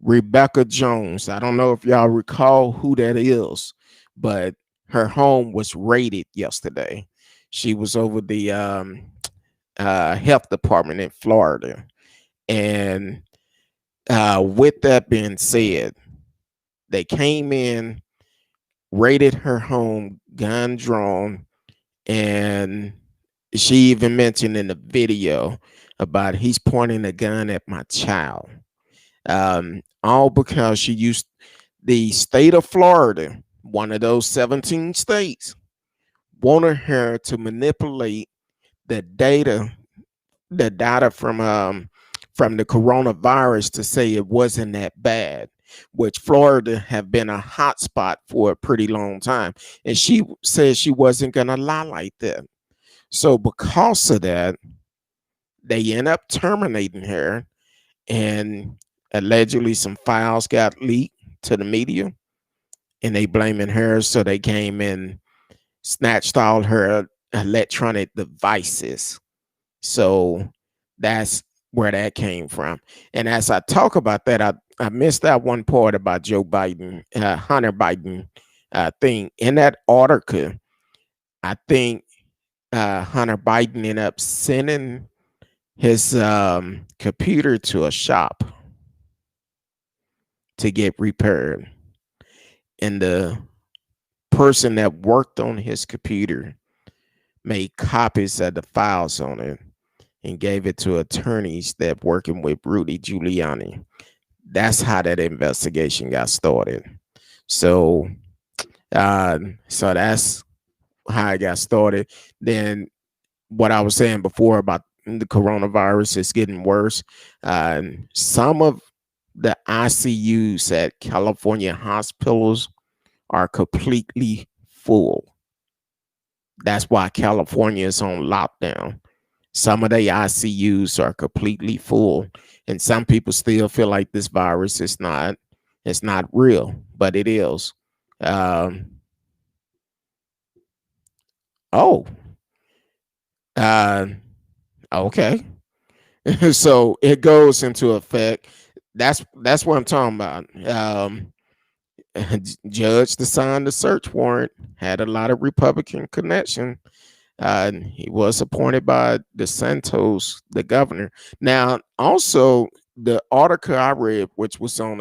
Rebecca Jones. I don't know if y'all recall who that is, but her home was raided yesterday. She was over the health department in Florida. And with that being said, they came in, raided her home, gun drawn, and she even mentioned in the video about he's pointing a gun at my child. All because she used the state of Florida, one of those 17 states, wanted her to manipulate the data the data from the coronavirus to say it wasn't that bad, which Florida have been a hot spot for a pretty long time. And she said she wasn't gonna lie like that. So because of that, they end up terminating her, and allegedly some files got leaked to the media, and they blaming her. So they came and snatched all her electronic devices. So that's where that came from. And as I talk about that, I missed that one part about Joe Biden, Hunter Biden thing. In that article, I think Hunter Biden ended up sending his computer to a shop to get repaired. And the person that worked on his computer made copies of the files on it and gave it to attorneys that working with Rudy Giuliani. That's how that investigation got started. So, so that's how I got started. Then what I was saying before about the coronavirus is getting worse. Some of the ICUs at California hospitals are completely full. That's why California is on lockdown. Some of the ICUs are completely full, and some people still feel like this virus is not, it's not real, but it is. Um, oh, uh, okay. So it goes into effect. That's what I'm talking about. Judge to sign the search warrant had a lot of Republican connection. He was appointed by DeSantis, the governor. Now, also the article I read, which was on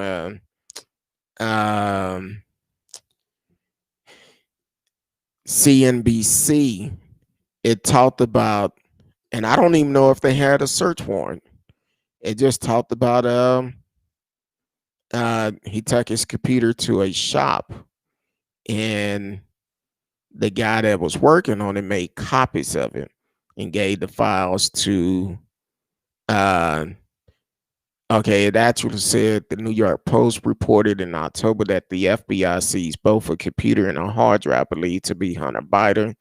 um, CNBC, it talked about, and I don't even know if they had a search warrant. It just talked about he took his computer to a shop, and the guy that was working on it made copies of it and gave the files to uh okay, it actually said the New York Post reported in October that the FBI seized both a computer and a hard drive believed to be Hunter Biden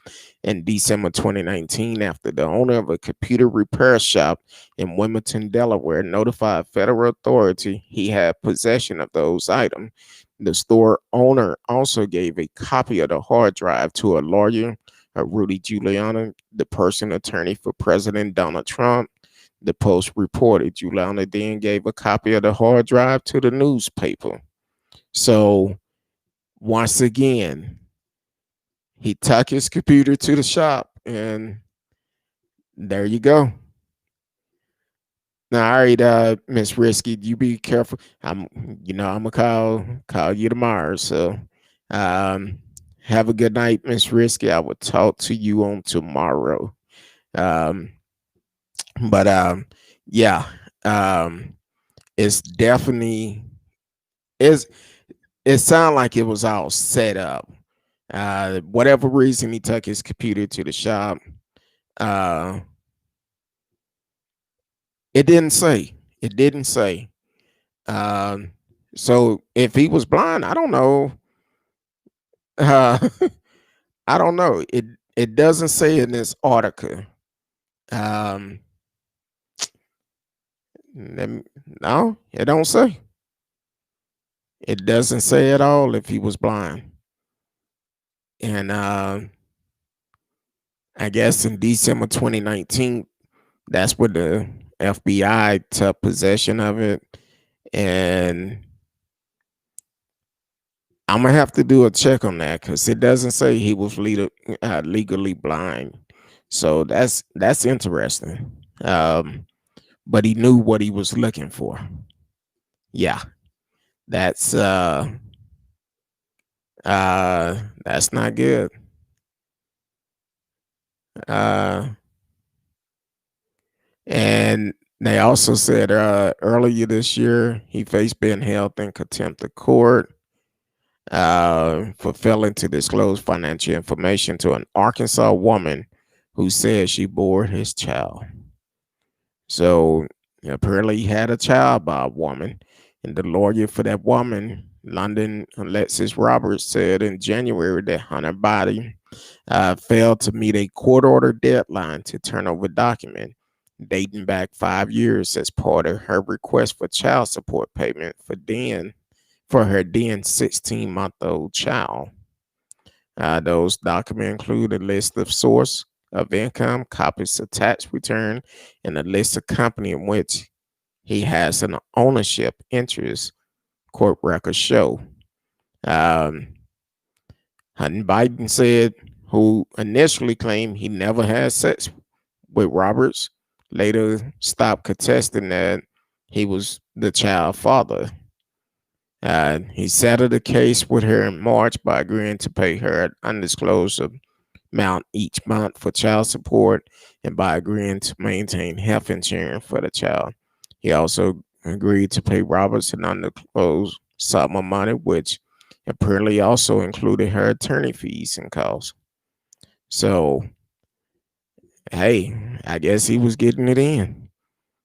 in December 2019 after the owner of a computer repair shop in Wilmington, Delaware, notified federal authority he had possession of those items. The store owner also gave a copy of the hard drive to a lawyer, Rudy Giuliani, the personal attorney for President Donald Trump. The Post reported Giuliani then gave a copy of the hard drive to the newspaper. So once again, he took his computer to the shop, and there you go. Now, all right, Miss Risky, you be careful. I'm gonna call you tomorrow. So, have a good night, Miss Risky. I will talk to you on tomorrow. Um, but yeah, um, it's definitely is. It sounded like it was all set up. Whatever reason he took his computer to the shop. Uh, it didn't say. It didn't say. Um, so if he was blind, I don't know. Uh, I don't know. It doesn't say in this article. Um, no, it don't say. It doesn't say at all if he was blind. And I guess in December 2019, that's where the FBI took possession of it. And I'm gonna have to do a check on that because it doesn't say he was legally blind. So that's interesting. But he knew what he was looking for. Yeah, that's that's not good. And they also said earlier this year he faced being held in contempt of court for failing to disclose financial information to an Arkansas woman who said she bore his child. So apparently he had a child by a woman, and the lawyer for that woman, London Alexis Roberts, said in January that Hunter Biden failed to meet a court order deadline to turn over document dating back 5 years as part of her request for child support payment for her then 16-month-old child. Those documents include a list of source of income, copies of tax return, and a list of company in which he has an ownership interest. Court records show. Um, Hunter Biden said, who initially claimed he never had sex with Roberts, later stopped contesting that he was the child father. He settled the case with her in March by agreeing to pay her an undisclosed amount each month for child support and by agreeing to maintain health insurance for the child. He also agreed to pay Roberts an undisclosed sum of money, which apparently also included her attorney fees and costs. So, hey, I guess he was getting it in.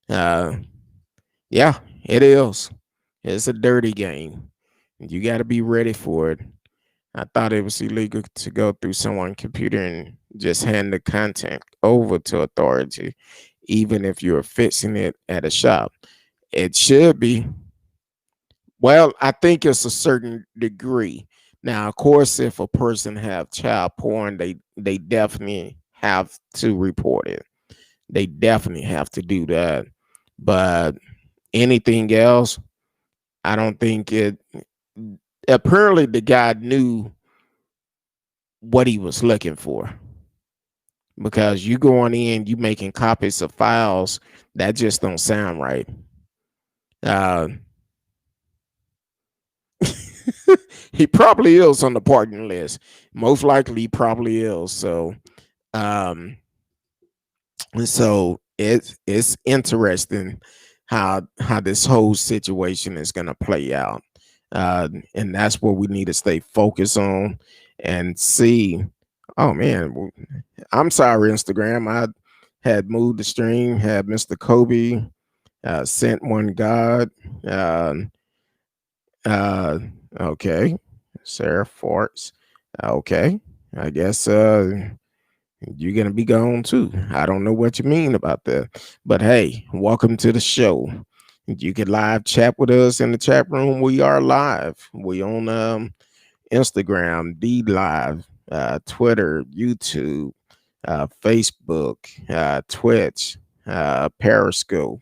Uh, yeah, it is. It's a dirty game. You got to be ready for it. I thought it was illegal to go through someone's computer and just hand the content over to authority, even if you're fixing it at a shop. It should be. Well, I think it's a certain degree. Now, of course, if a person have child porn, they definitely have to report it. They definitely have to do that. But anything else, I don't think it. Apparently, the guy knew what he was looking for, because you going in, you making copies of files that just don't sound right. Uh, he probably is on the pardon list. Most likely, he probably is. Um, so it's interesting how this whole situation is gonna play out, and that's what we need to stay focused on and see. Oh man, I'm sorry, Instagram. I had moved the stream, had Mr. Kobe, sent one God. Uh, uh, okay. Sarah Forts. Okay. I guess you're going to be gone too. I don't know what you mean about that. But hey, welcome to the show. You can live chat with us in the chat room. We are live. We on Instagram, D Live, Twitter, YouTube, Facebook, Twitch, Periscope.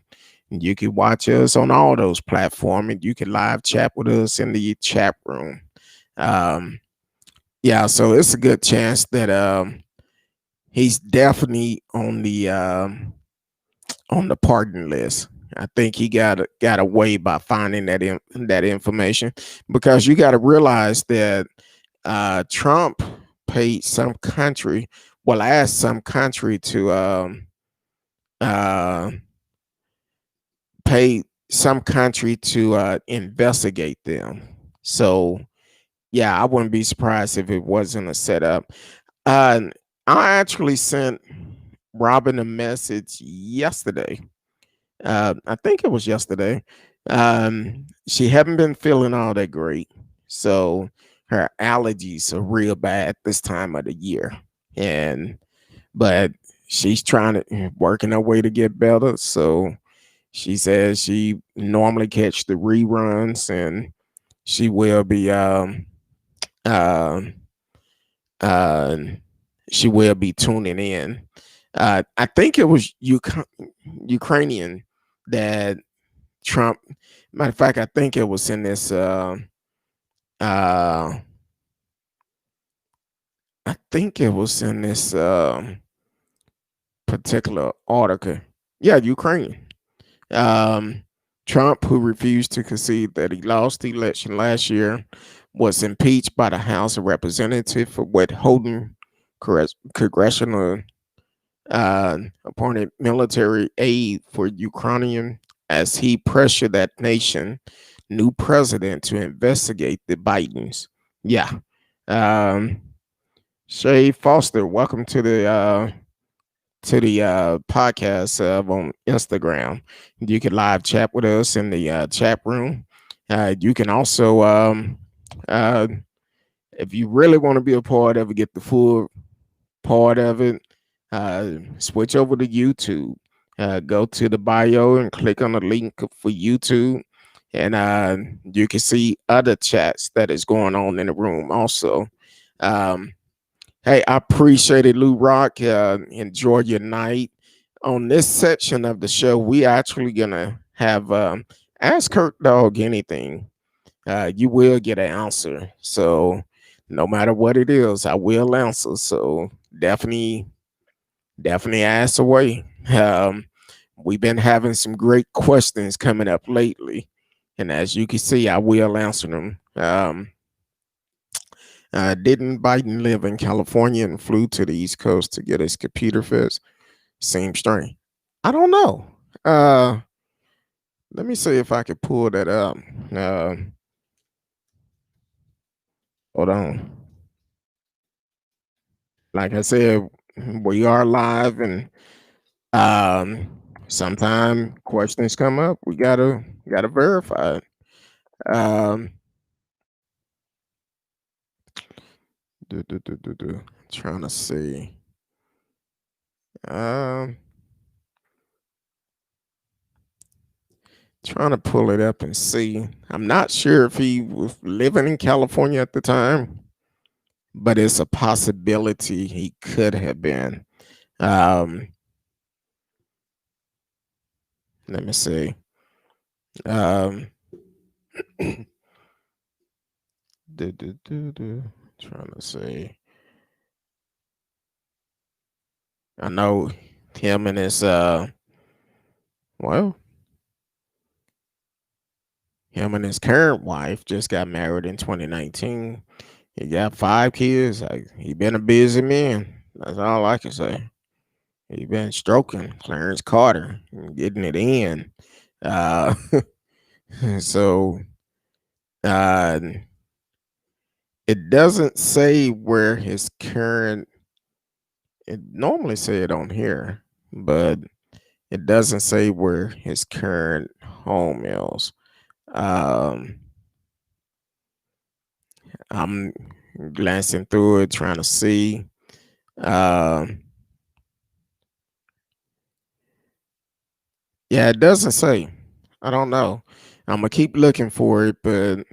You can watch us on all those platforms, and you can live chat with us in the chat room. Yeah, so it's a good chance that he's definitely on the pardon list. I think he got away by finding that information, because you got to realize that Trump paid some country, well, asked some country to uh, pay some country to investigate them. So yeah, I wouldn't be surprised if it wasn't a setup. Uh, I actually sent Robin a message yesterday. I think it was yesterday. She hadn't been feeling all that great, so her allergies are real bad this time of the year, and but she's trying to working her way to get better. So she says she normally catch the reruns, and she will be um uh, she will be tuning in. I think it was Ukrainian that Trump. Matter of fact, I think it was in this. Uh, I think it was in this particular article. Yeah, Ukraine. Um, Trump, who refused to concede that he lost the election last year, was impeached by the House of Representatives for withholding congressional appointed military aid for Ukrainian, as he pressured that nation new president to investigate the Bidens. Yeah. Um, Shay Foster, welcome to the to the podcast on Instagram. You can live chat with us in the chat room. You can also, uh, if you really want to be a part of it, get the full part of it, switch over to YouTube. Go to the bio and click on the link for YouTube, and you can see other chats that is going on in the room also. Um, Hey, I appreciate it, Lou Rock. Enjoy your night. On this section of the show, we actually gonna have ask Curtdog anything. You will get an answer. So no matter what it is, I will answer. So definitely ask away. We've been having some great questions coming up lately, and as you can see, I will answer them. Didn't Biden live in California and flew to the East Coast to get his computer fixed? Seems strange. I don't know. Uh, Let me see if I could pull that up. Uh, Hold on. Like I said, we are live, and sometime questions come up. We gotta verify it. Um, Trying to see. Um, Trying to pull it up and see. I'm not sure if he was living in California at the time, but it's a possibility he could have been. Um, Let me see. Um, Trying to see. I know him and his well, him and his current wife just got married in 2019. He got 5 kids. He been a busy man. That's all I can say. He been stroking Clarence Carter and getting it in. Uh, so uh, it doesn't say where his current. It normally say it on here, but it doesn't say where his current home is. Um, I'm glancing through it, trying to see. Um, yeah, it doesn't say. I don't know. I'm gonna keep looking for it, but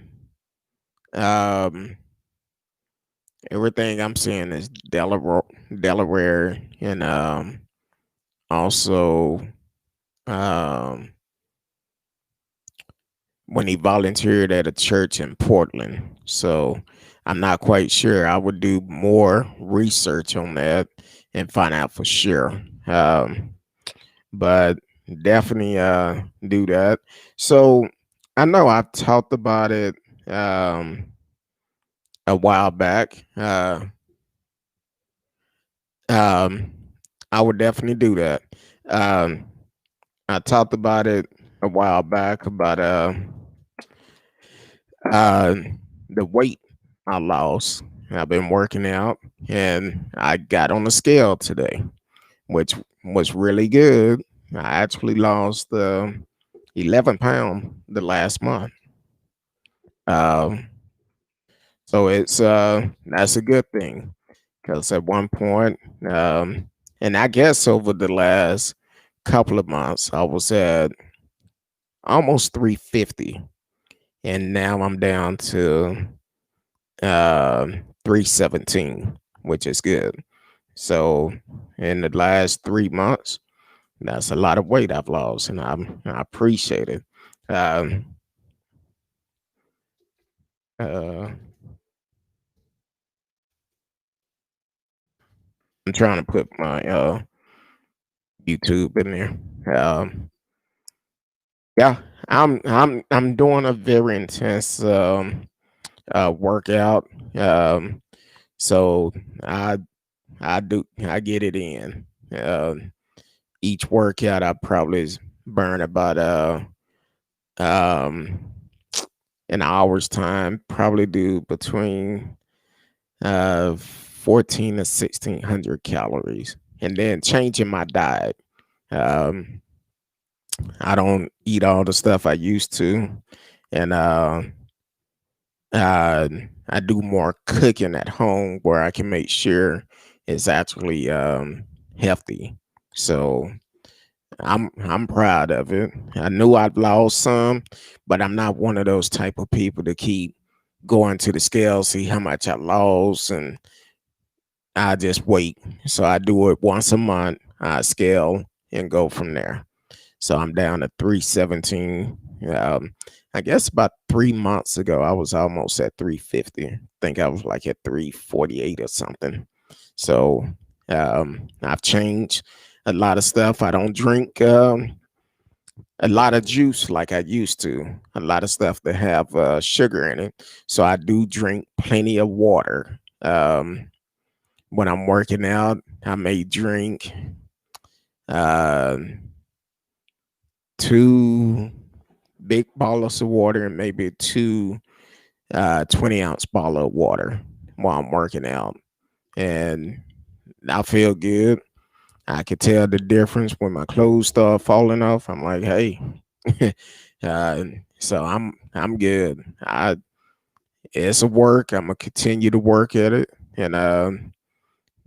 um, everything I'm seeing is Delaware, and also um, when he volunteered at a church in Portland. So I'm not quite sure. I would do more research on that and find out for sure. But definitely do that. So I know I've talked about it a while back. Um, I would definitely do that. Um, I talked about it a while back about uh, the weight I lost. I've been working out, and I got on the scale today, which was really good. I actually lost 11 pounds the last month. Um, so it's that's a good thing because at one point, and I guess over the last couple of months, I was at almost 350, and now I'm down to 317, which is good. So in the last 3 months, that's a lot of weight I've lost, and I appreciate it. Um, uh, I'm trying to put my YouTube in there. Yeah, I'm doing a very intense workout. So I I get it in. Each workout I probably burn about um an hour's time. Probably do between 14 to 1600 calories. and then changing my diet. Um, I don't eat all the stuff I used to, and uh, I do more cooking at home where I can make sure it's actually healthy. So I'm proud of it. I knew I'd lost some, but I'm not one of those type of people to keep going to the scale, see how much I lost, and I just wait. So I do it once a month. I scale and go from there. So I'm down to 317. I guess about 3 months ago, I was almost at 350. I think I was like at 348 or something. So I've changed a lot of stuff. I don't drink a lot of juice like I used to, a lot of stuff that have sugar in it. So I do drink plenty of water. When I'm working out, I may drink uh, 2 big bottles of water and maybe two 20-ounce bottle of water while I'm working out. And I feel good. I can tell the difference when my clothes start falling off. I'm like, hey, uh, so I'm good. It's a work. I'm gonna continue to work at it and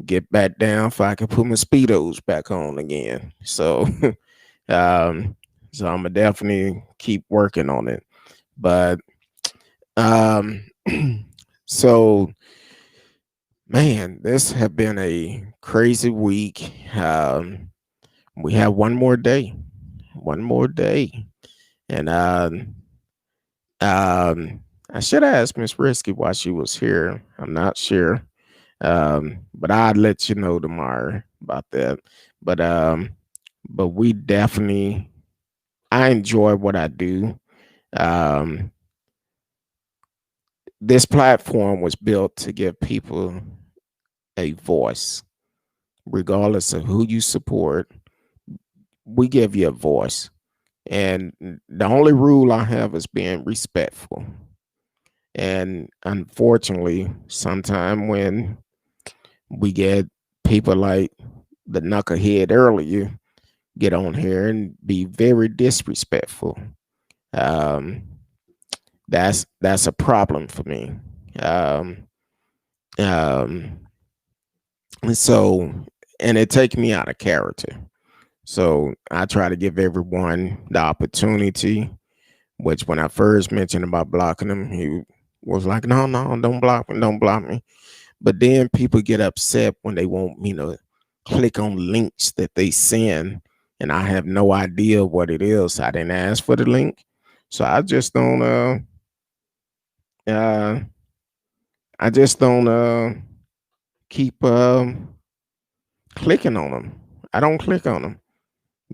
get back down if I can put my speedos back on again. So um, so I'm gonna definitely keep working on it. But um, so man, this have been a crazy week. We have one more day, and I should have asked Miss Risky why she was here. I'm not sure, but I'd let you know tomorrow about that. But but we definitely, I enjoy what I do. Um, this platform was built to give people a voice, regardless of who you support. We give you a voice. And the only rule I have is being respectful. And unfortunately, sometime when we get people like the knucklehead earlier get on here and be very disrespectful, um, that's a problem for me. Um, um, and so, and it takes me out of character. So I try to give everyone the opportunity. Which when I first mentioned about blocking him, he was like, "No, no, don't block me, don't block me." But then people get upset when they want me to click on links that they send, and I have no idea what it is. I didn't ask for the link, so uh I just don't keep clicking on them. I don't click on them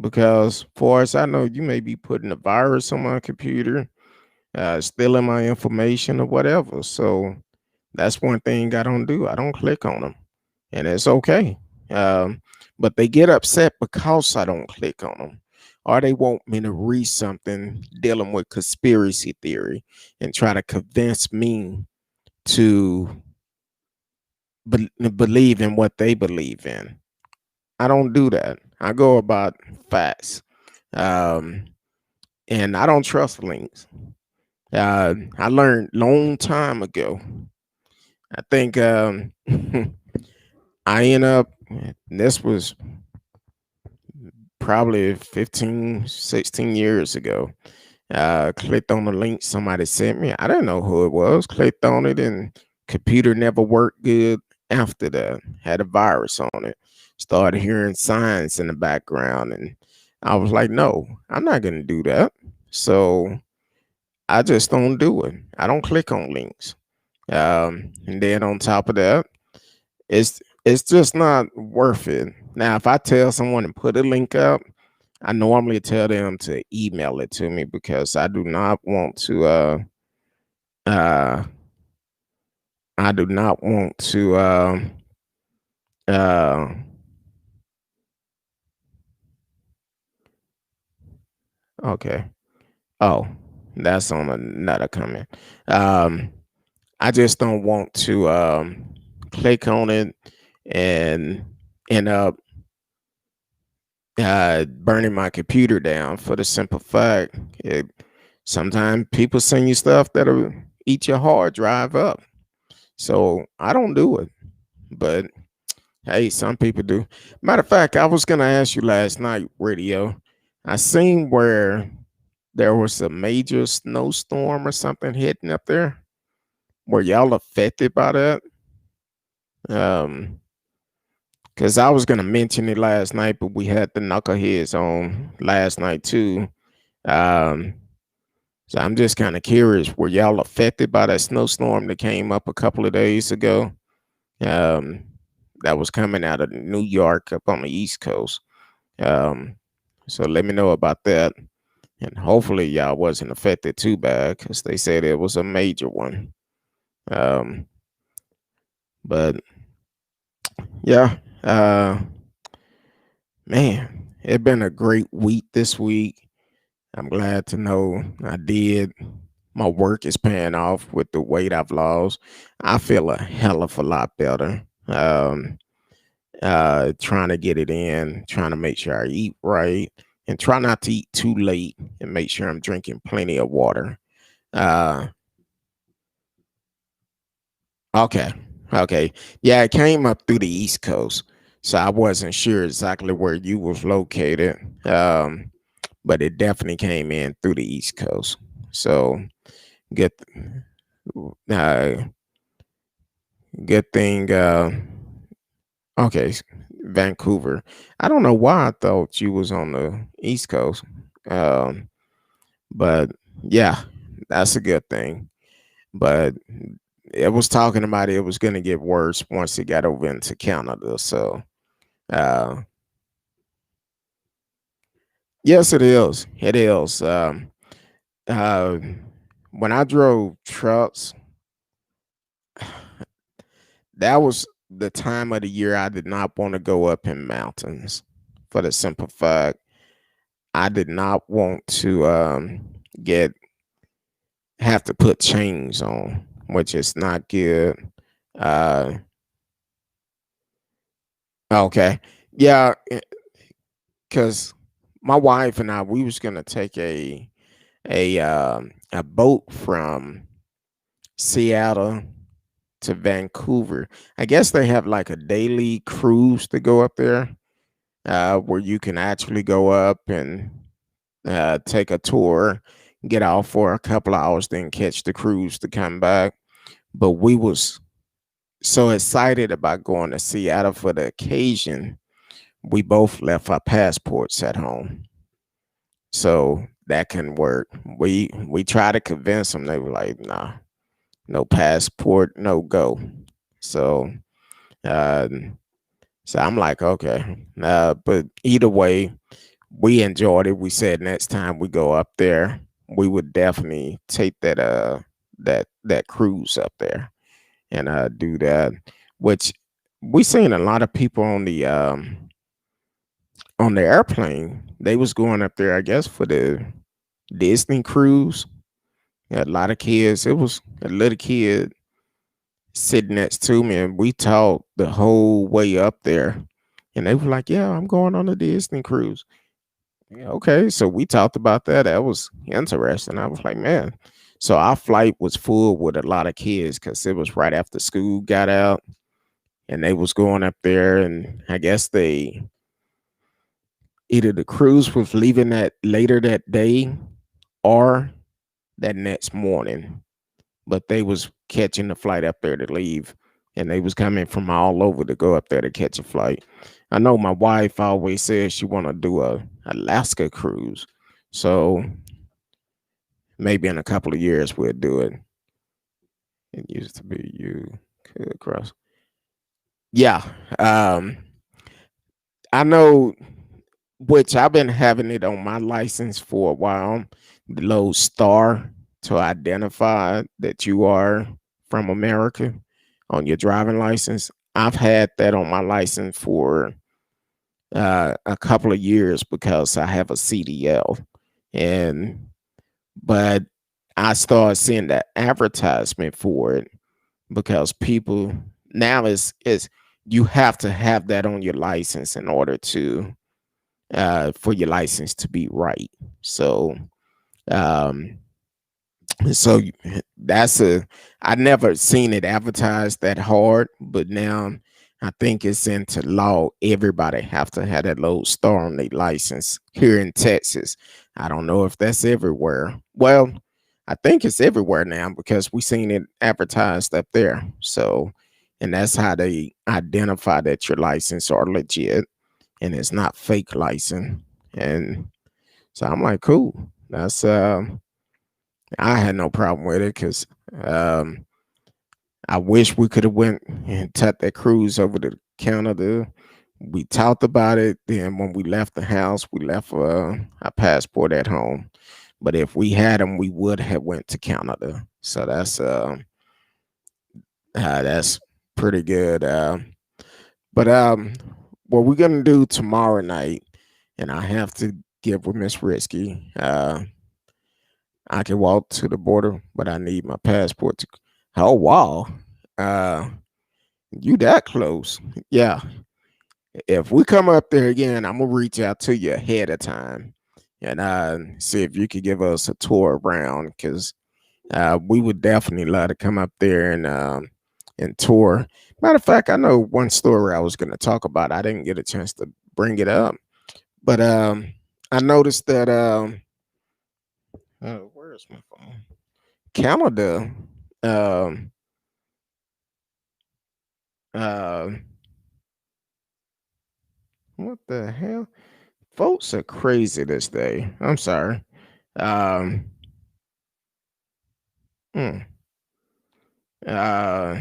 because, far as I know, you may be putting a virus on my computer, stealing my information or whatever. So that's one thing I don't do. I don't click on them, and it's okay. But they get upset because I don't click on them, or they want me to read something dealing with conspiracy theory and try to convince me to believe in what they believe in. I don't do that. I go about facts, um, and I don't trust links. I learned long time ago. I think I end up, this was probably 15, 16 years ago. Clicked on the link somebody sent me. I didn't know who it was. Clicked on it and computer never worked good after that. Had a virus on it. Started hearing signs in the background. And I was like, no, I'm not going to do that. So I just don't do it. I don't click on links. And then on top of that, it's just not worth it. Now, if I tell someone to put a link up, I normally tell them to email it to me because uh I do not want to uh okay. Oh, that's on another comment. Um I just don't want to click on it and end up burning my computer down for the simple fact it sometimes people send you stuff that'll eat your hard drive up. So I don't do it. But hey, some people do. Matter of fact, I was gonna ask you last night, radio. I seen where there was a major snowstorm or something hitting up there. Were y'all affected by that? Um, because I was gonna mention it last night, but we had the knuckleheads on last night too. Um, so I'm just kind of curious, were y'all affected by that snowstorm that came up a couple of days ago? Um, that was coming out of New York up on the East Coast. Um, so let me know about that. And hopefully y'all wasn't affected too bad because they said it was a major one. Um, but yeah, man, it's been a great week this week. I'm glad to know I did. My work is paying off with the weight I've lost. I feel a hell of a lot better. Trying to get it in, trying to make sure I eat right, and try not to eat too late, and make sure I'm drinking plenty of water. Uh, okay, okay, yeah, it came up through the East Coast, so I wasn't sure exactly where you was located. But it definitely came in through the East Coast. So good, uh, good thing. Okay, Vancouver. I don't know why I thought you was on the East Coast, um, but yeah, that's a good thing. But it was talking about it was going to get worse once it got over into Canada. So uh, yes, it is. It is. Uh, when I drove trucks, that was the time of the year I did not want to go up in mountains for the simple fact I did not want to get have to put chains on, which is not good. Uh okay. Yeah, cuz my wife and I we was going to take a boat from Seattle to Vancouver. I guess they have like a daily cruise to go up there, where you can actually go up and take a tour, get off for a couple of hours, then catch the cruise to come back. But we was so excited about going to Seattle for the occasion, we both left our passports at home. So that can work. We tried to convince them. They were like, "Nah, no passport, no go." So uh, so I'm like, okay. But either way, we enjoyed it. We said next time we go up there, we would definitely take that cruise up there and do that. Which we seen a lot of people on the airplane. They was going up there, I guess, for the Disney cruise. A lot of kids. It was a little kid sitting next to me, and we talked the whole way up there. And they were like, "Yeah, I'm going on a Disney cruise." Yeah, okay, so we talked about that. That was interesting. I was like, man. So our flight was full with a lot of kids because it was right after school got out, and they was going up there, and I guess they either the cruise was leaving that later that day or that next morning, but they was catching the flight up there to leave, and they was coming from all over to go up there to catch a flight. I know my wife always says she want to do a Alaska cruise, so maybe in a couple of years we'll do it. It used to be you could cross. Yeah, um, I know. Which I've been having it on my license for a while. The little star to identify that you are from America on your driving license. I've had that on my license for a couple of years because I have a CDL, and but I started seeing the advertisement for it because people now is you have to have that on your license in order to for your license to be right. So um, so that's a I never seen it advertised that hard, but now I think it's into law. Everybody have to have that load star on their license here in Texas. I don't know if that's everywhere. Well, I think it's everywhere now because we seen it advertised up there. So, and that's how they identify that your license are legit and it's not fake license. And so I'm like, cool. That's I had no problem with it because um, I wish we could have went and took that cruise over to Canada. We talked about it. Then when we left the house, we left our passport at home. But if we had them, we would have went to Canada. So that's pretty good. But what we're gonna do tomorrow night, and I have to give with Miss Risky. I can walk to the border, but I need my passport to. Oh wow, uh, you that close? Yeah. If we come up there again, I'm gonna reach out to you ahead of time and see if you could give us a tour around because we would definitely love to come up there and tour. Matter of fact, I know one story I was going to talk about. I didn't get a chance to bring it up, but I noticed that where's my phone? Canada, um, uh, what the hell? Folks are crazy this day. I'm sorry. Um, hmm, uh,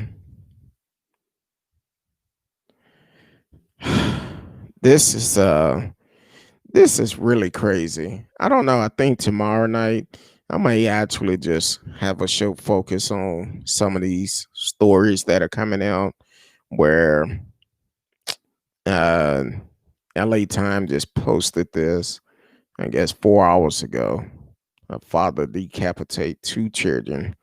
this is this is really crazy. I don't know. I think tomorrow night I may actually just have a show focus on some of these stories that are coming out where uh LA Time just posted this, I guess 4 hours ago. A father decapitate two children,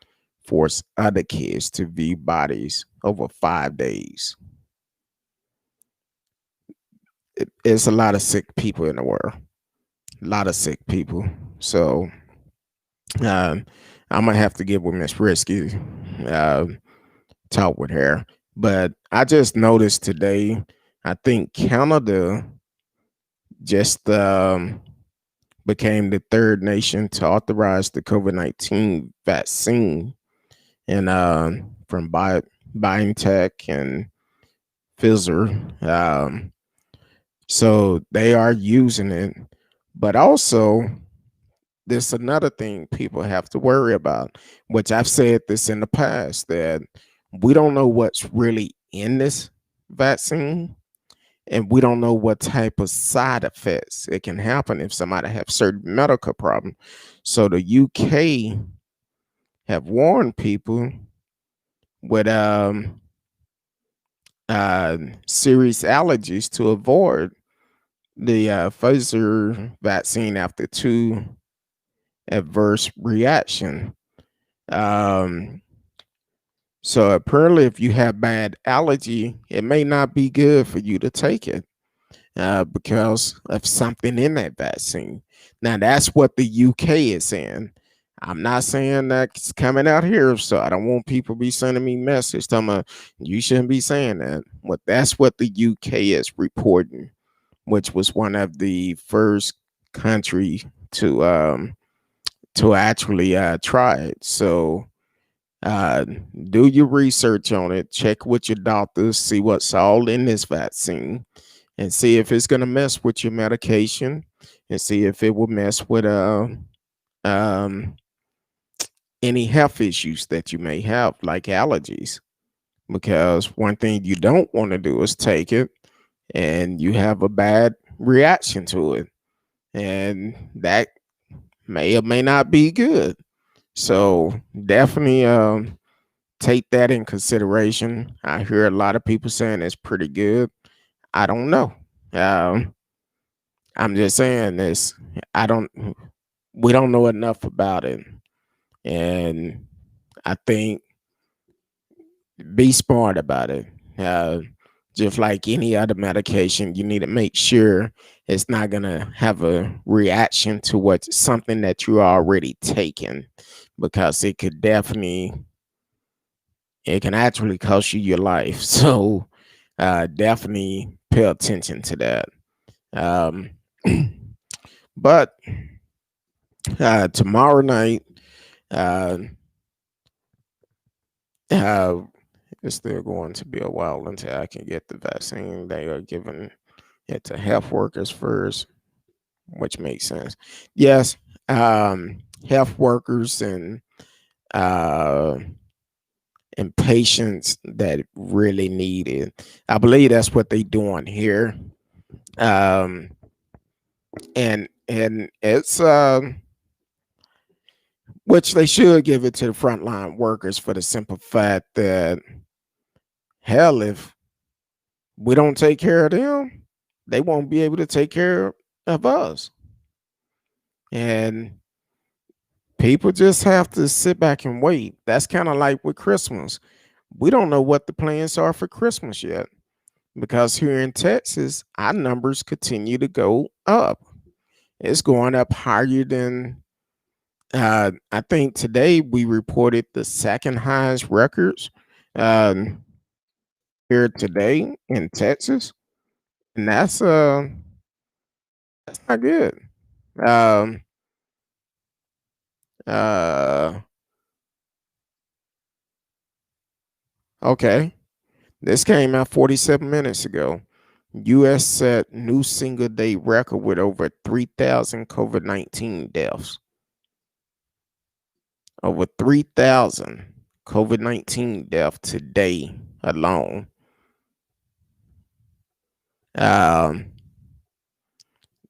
force other kids to view bodies over 5 days. It's a lot of sick people in the world. A lot of sick people. So Um, I'm gonna have to get with Miss Risky, uh, talk with her. But I just noticed today, I think Canada just became the third nation to authorize the COVID-19 vaccine, and from BioNTech and Pfizer. So they are using it, but also there's another thing people have to worry about, which I've said this in the past, that we don't know what's really in this vaccine and we don't know what type of side effects it can happen if somebody have certain medical problem. So the UK have warned people with serious allergies to avoid the Pfizer vaccine after two adverse reaction. Um, so apparently, if you have bad allergy, it may not be good for you to take it because of something in that vaccine. Now, that's what the UK is saying. I'm not saying that's coming out here, so I don't want people to be sending me messages telling me you shouldn't be saying that. But that's what the UK is reporting, which was one of the first country to actually try it. So uh, do your research on it, check with your doctors, see what's all in this vaccine, and see if it's going to mess with your medication, and see if it will mess with um, any health issues that you may have, like allergies. Because one thing you don't want to do is take it and you have a bad reaction to it, and that may or may not be good. So definitely take that in consideration. I hear a lot of people saying it's pretty good. I don't know. Um, I'm just saying this. I don't. We don't know enough about it, and I think be smart about it. Uh, just like any other medication, you need to make sure it's not going to have a reaction to what something that you're already taking, because it can actually cost you your life. So definitely pay attention to that. Um, but tomorrow night, uh, uh, it's still going to be a while until I can get the vaccine. They are giving it to health workers first, which makes sense. Yes, health workers uh, and patients that really need it. I believe that's what they're doing here. Um, and it's which they should give it to the frontline workers, for the simple fact that, hell, if we don't take care of them, they won't be able to take care of us. And people just have to sit back and wait. That's kind of like with Christmas. We don't know what the plans are for Christmas yet, because here in Texas, our numbers continue to go up. It's going up higher than, I think today we reported the second highest records um, here today in Texas, and that's not good. Um, uh, okay, this came out 47 minutes ago. U.S. set new single day record with over 3,000 COVID 19 deaths. Over 3,000 COVID 19 deaths today alone. Um,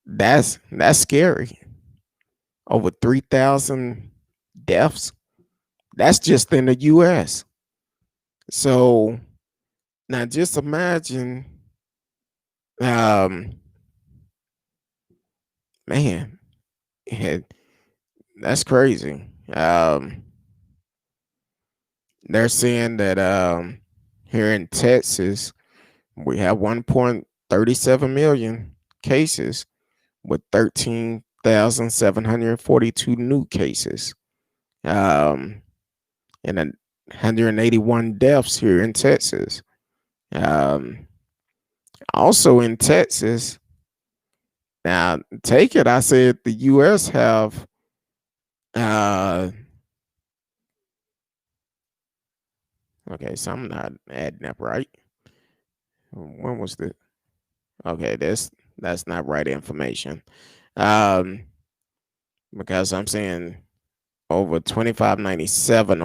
that's scary. Over 3,000 deaths. That's just in the U.S. So now just imagine, um, man, that's crazy. They're saying that here in Texas, we have 1.37 million cases with 13,742 new cases, and 181 deaths here in Texas. Um, Also in Texas, now take it, I said the U.S. have okay, so I'm not adding up right. When was the okay? That's not right information. Um, because I'm saying over 2,597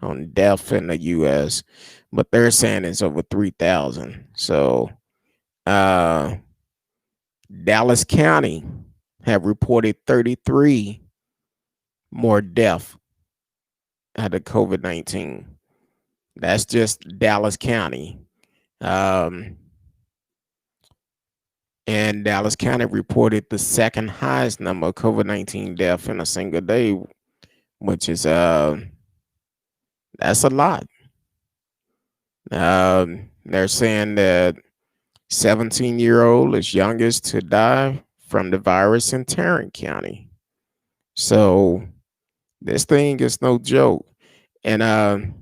on death in the U.S., but they're saying it's over 3,000. So, Dallas County have reported 33 more deaths out of COVID-19. That's just Dallas County. And Dallas County reported the second highest number of COVID-19 deaths in a single day, which is that's a lot. They're saying that 17-year-old is youngest to die from the virus in Tarrant County. So this thing is no joke. And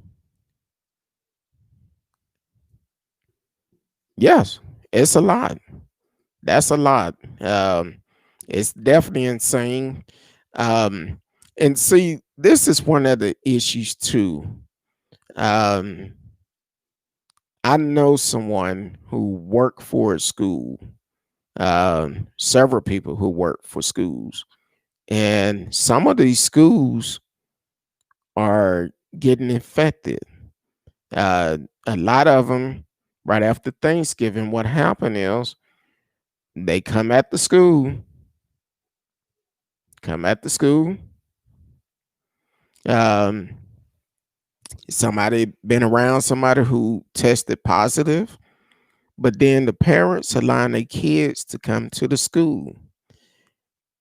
yes, it's a lot. That's a lot. It's definitely insane. And see, this is one of the issues too. Um, I know someone who worked for a school, several people who work for schools, and some of these schools are getting infected. Uh, a lot of them, right after Thanksgiving, what happened is they come at the school. Um, Somebody been around somebody who tested positive, but then the parents allowing their kids to come to the school,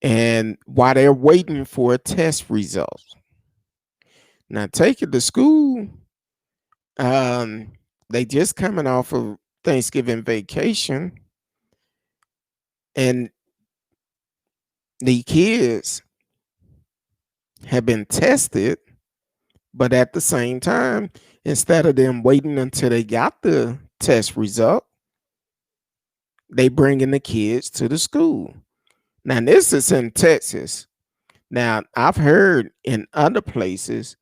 and while they're waiting for a test result, now take it to school. They just coming off of Thanksgiving vacation, and the kids have been tested, but at the same time, instead of them waiting until they got the test result, they bringing the kids to the school. Now, this is in Texas. Now, I've heard in other places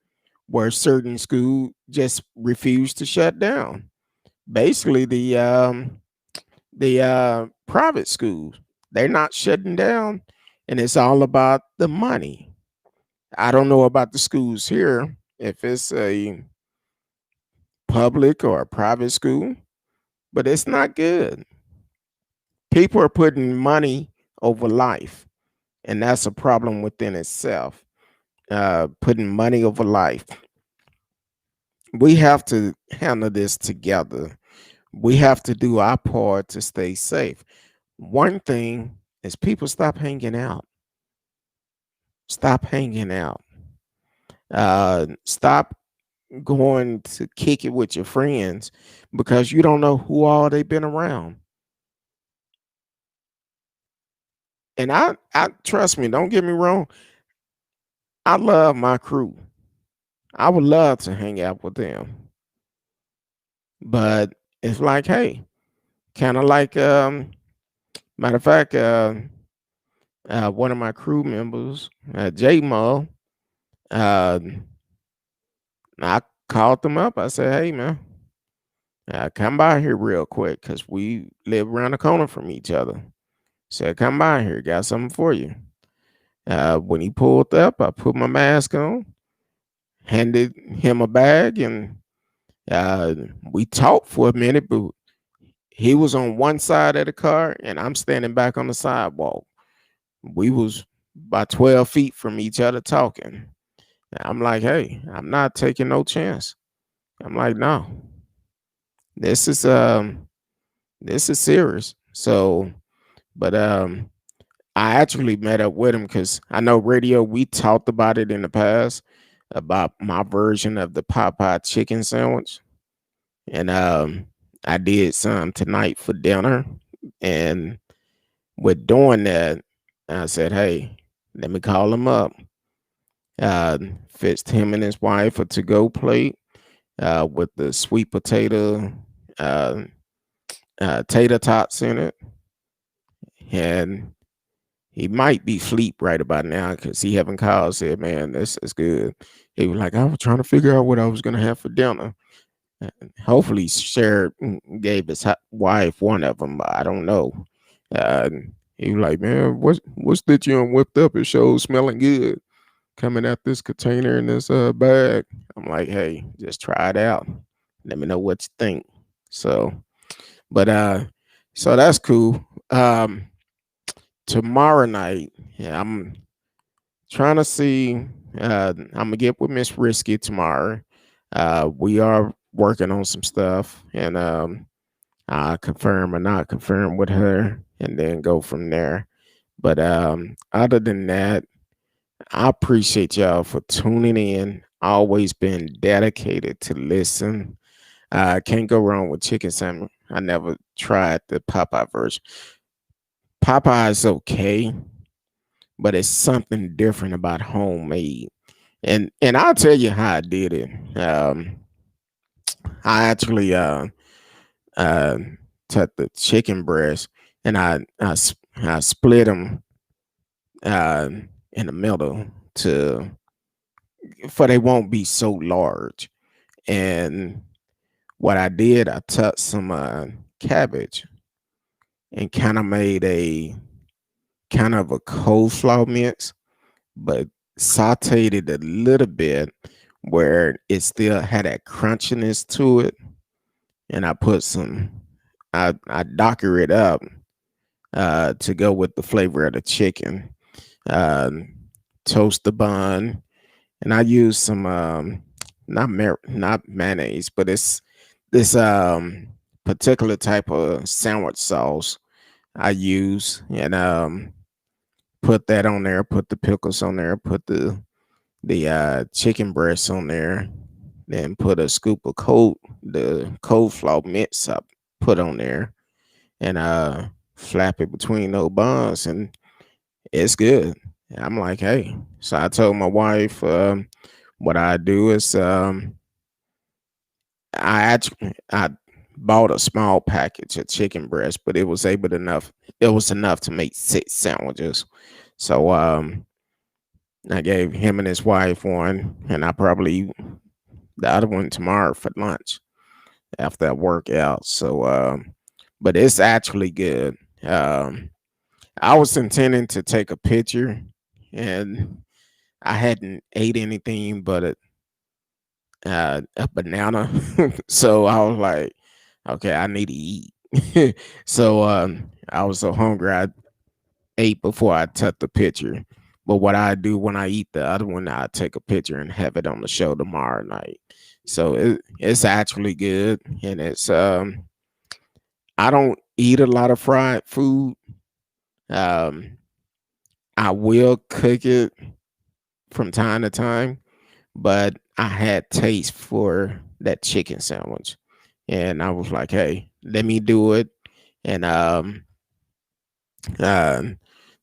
where certain schools just refuse to shut down. Basically, the private schools, they're not shutting down, and it's all about the money. I don't know about the schools here, if it's a public or a private school, but it's not good. People are putting money over life, and that's a problem within itself. Putting money over life. We have to handle this together. We have to do our part to stay safe. One thing is people stop hanging out. Stop hanging out. Stop going to kick it with your friends because you don't know who all they've been around. And I trust me, don't get me wrong. I love my crew. I would love to hang out with them. But it's like, hey, kind of like matter of fact, one of my crew members, J Mo, uh, I called them up. I said, hey man, come by here real quick because we live around the corner from each other. Said, come by here, got something for you. When he pulled up, I put my mask on, handed him a bag, and we talked for a minute, but he was on one side of the car and I'm standing back on the sidewalk. We was about 12 feet from each other talking. I'm like, hey, I'm not taking no chance. I'm like, no, this is serious. So, but I actually met up with him because I know radio, we talked about it in the past about my version of the Popeye chicken sandwich. And I did some tonight for dinner. And with doing that, I said, hey, let me call him up. Fixed him and his wife a to-go plate with the sweet potato uh, tater tots in it. And he might be asleep right about now because he haven't called. Said, man, this is good. He was like, I was trying to figure out what I was going to have for dinner. Hopefully, shared gave his wife one of them. But I don't know. Uh, he was like, man, what's that you whipped up? It shows smelling good coming out this container in this bag. I'm like, hey, just try it out. Let me know what you think. So, but so that's cool. Tomorrow night, yeah, I'm trying to see. I'm gonna get with Miss Risky tomorrow. We are working on some stuff, and I confirm or not confirm with her, and then go from there. But other than that, I appreciate y'all for tuning in. Always been dedicated to listen. Can't go wrong with chicken sandwich. I never tried the Popeye version. Popeye is okay, but it's something different about homemade. And I'll tell you how I did it. I actually uh, took the chicken breast and I split them uh, in the middle to for they won't be so large. And what I did, I took some cabbage and kind of made a kind of a coleslaw mix, but sauteed it a little bit where it still had that crunchiness to it. And I put some, I docker it up to go with the flavor of the chicken. Um, Toast the bun, and I use some not mayonnaise, but it's this particular type of sandwich sauce I use, and put that on there. Put the pickles on there. Put the chicken breasts on there. Then put a scoop of the coleslaw mix up put on there and flap it between those buns, and it's good. I'm like, hey. So I told my wife, what I do is I bought a small package of chicken breast, but it was enough to make 6 sandwiches. So I gave him and his wife one, and I probably eat the other one tomorrow for lunch after I work out. So but it's actually good. I was intending to take a picture, and I hadn't ate anything but a banana. So I was like, okay, I need to eat. So I was so hungry, I ate before I took the picture. But what I do when I eat the other one, I take a picture and have it on the show tomorrow night. So it's actually good, and it's I don't eat a lot of fried food. Um, I will cook it from time to time, but I had taste for that chicken sandwich, and I was like, "Hey, let me do it." And uh,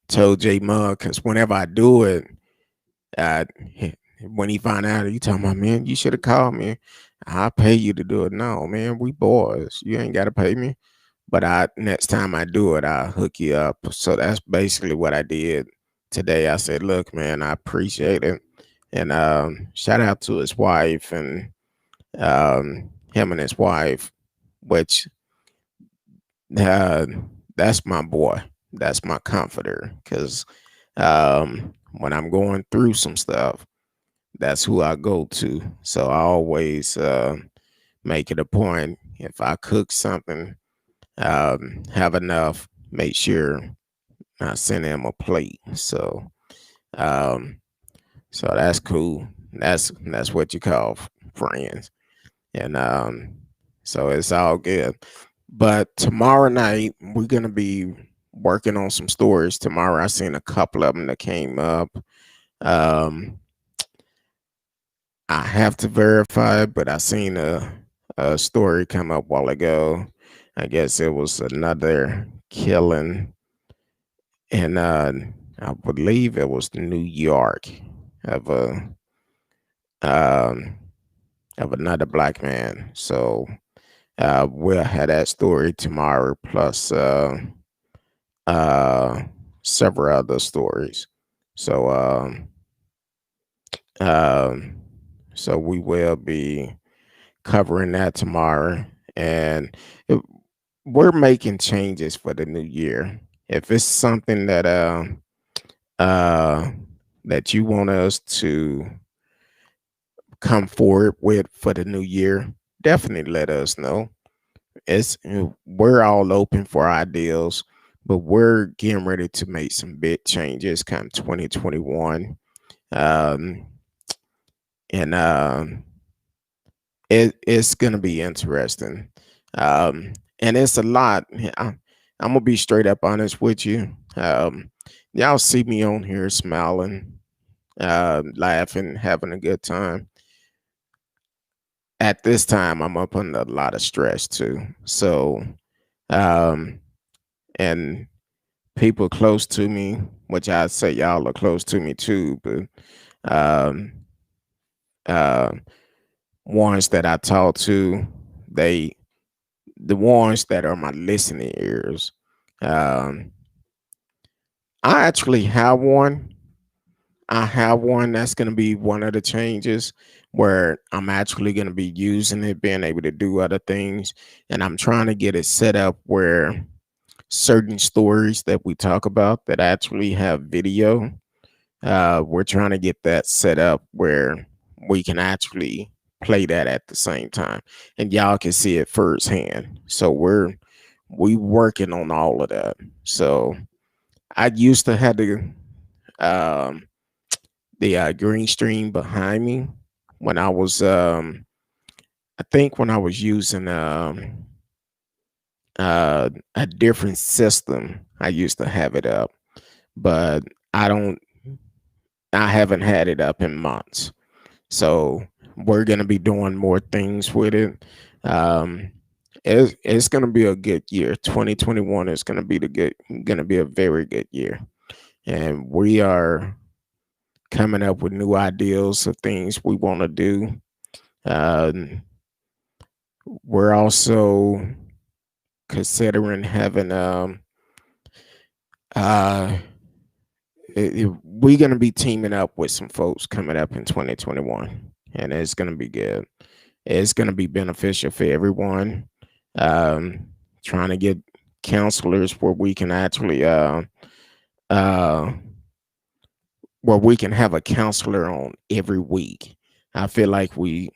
told J Mug, because whenever I do it, uh, when he find out, he talking about, man, you should have called me. I'll pay you to do it. No, man, we boys. You ain't got to pay me. But I next time I do it, I'll hook you up. So that's basically what I did today. I said, look, man, I appreciate it. And shout out to his wife and him and his wife, which uh, that's my boy. That's my comforter. Because when I'm going through some stuff, that's who I go to. So I always make it a point, if I cook something, have enough, make sure I send him a plate. Um, so that's cool. That's what you call friends, and so it's all good. But tomorrow night we're gonna be working on some stories. Tomorrow I seen a couple of them that came up. Um, I have to verify, but I seen a story come up a while ago. I guess it was another killing, and I believe it was New York, of a um, of another black man. So we'll have that story tomorrow, plus uh, several other stories. So um, so we will be covering that tomorrow, and it, we're making changes for the new year. If it's something uh that you want us to come forward with for the new year, definitely let us know. We're all open for ideas, but we're getting ready to make some big changes come 2021. Um and it's gonna be interesting. And it's a lot. I'm gonna be straight up honest with you. Y'all see me on here smiling, laughing, having a good time. At this time, I'm up under a lot of stress too. So, um, and people close to me, which I say y'all are close to me too, but um, uh, ones that I talk to, they the ones that are my listening ears. Um, I actually have one. I have one that's going to be one of the changes where I'm actually going to be using it, being able to do other things. And I'm trying to get it set up where certain stories that we talk about that actually have video, we're trying to get that set up where we can actually play that at the same time and y'all can see it firsthand. So we working on all of that. So I used to have um the green screen behind me when I was I think when I was using a different system. I used to have it up, but I don't I haven't had it up in months. So we're gonna be doing more things with it. Um it's going to be a good year. 2021 is going to be a very good year, and we are coming up with new ideas of things we want to do. Um, we're also considering having uh we're going to be teaming up with some folks coming up in 2021, and it's going to be good. It's going to be beneficial for everyone. um Trying to get counselors where we can actually uh where we can have a counselor on every week. I feel like we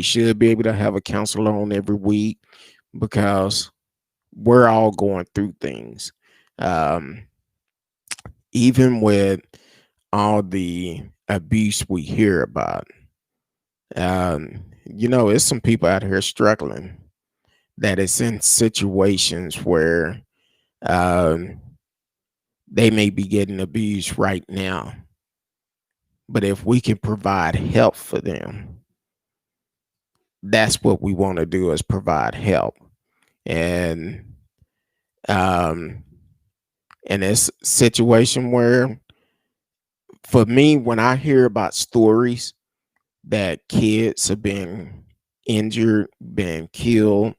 should be able to have a counselor on every week because we're all going through things. Um, Even with all the abuse we hear about, it's some people out here struggling that is in situations where um, they may be getting abused right now. But if we can provide help for them, that's what we want to do, is provide help. And um, in this situation where, for me, when I hear about stories that kids have been injured, been killed,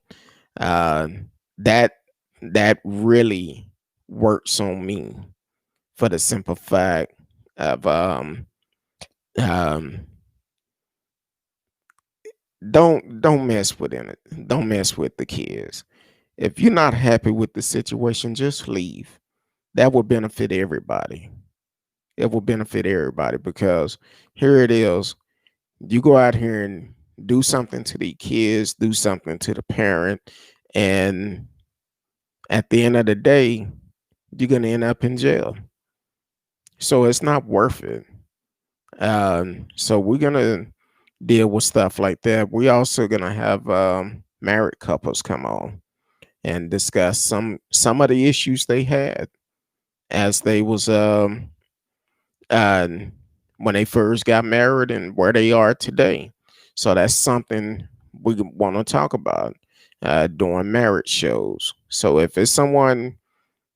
uh, that that really works on me, for the simple fact of um, don't mess with it. Don't mess with the kids. If you're not happy with the situation, just leave. That will benefit everybody. It will benefit everybody because here it is. You go out here and do something to the kids, do something to the parent, and at the end of the day, you're gonna end up in jail. So it's not worth it. So we're gonna deal with stuff like that. We also gonna have married couples come on and discuss some of the issues they had as they was uh, when they first got married and where they are today. So that's something we want to talk about during marriage shows. So if it's someone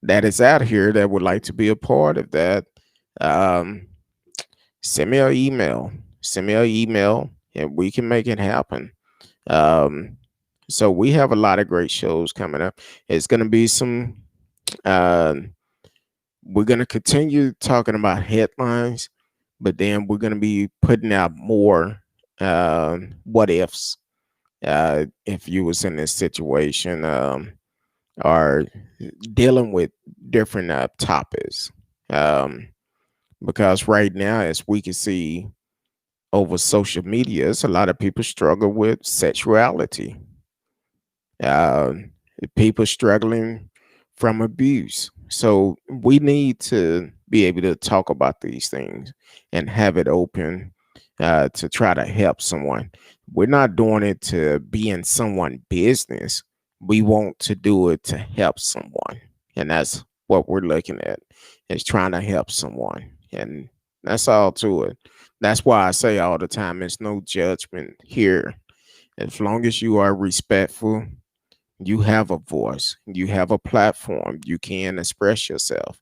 that is out here that would like to be a part of that, um, send me an email. Send me an email, and we can make it happen. Um, so we have a lot of great shows coming up. It's going to be some. Uh, we're going to continue talking about headlines, but then we're going to be putting out more what ifs. If you was in this situation, or dealing with different topics, um, because right now, as we can see over social media, it's a lot of people struggle with sexuality. uh, People struggling from abuse. So we need to be able to talk about these things and have it open to try to help someone. We're not doing it to be in someone's business. We want to do it to help someone. And that's what we're looking at, is trying to help someone. And that's all to it. That's why I say all the time, there's no judgment here. As long as you are respectful, you have a voice, you have a platform, you can express yourself.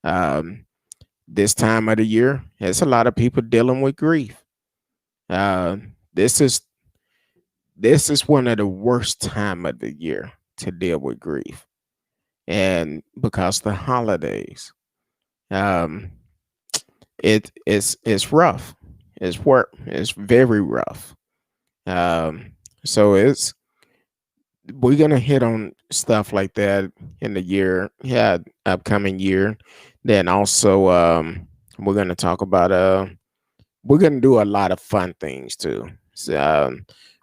um, this time of the year, there's a lot of people dealing with grief. uh, this is this is one of the worst time of the year to deal with grief, and because the holidays, um, it's rough. It's very rough. um, so it's we're gonna hit on stuff like that in the year, yeah, upcoming year. Then also, we're gonna talk about we're gonna do a lot of fun things too. So,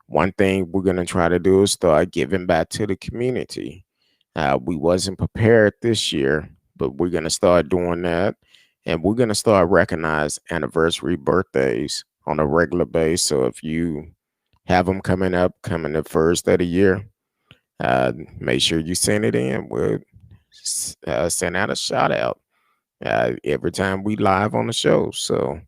one thing we're gonna try to do is start giving back to the community. We wasn't prepared this year, but we're gonna start doing that, and we're gonna start recognize anniversary birthdays on a regular basis. So if you have them coming the first of the year, make sure you send it in. We'll send out a shout out every time we live on the show. So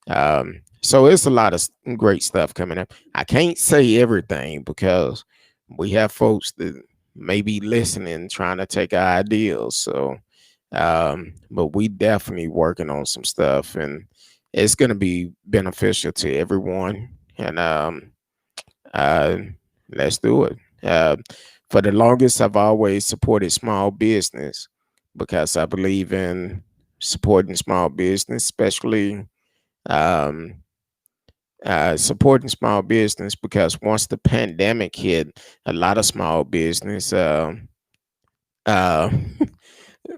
it's a lot of great stuff coming up. I can't say everything because we have folks that may be listening, trying to take our ideas. So, but we definitely working on some stuff, and it's going to be beneficial to everyone. And uh, let's do it. For the longest, I've always supported small business because I believe in supporting small business, especially um, supporting small business because once the pandemic hit, a lot of small business, uh, a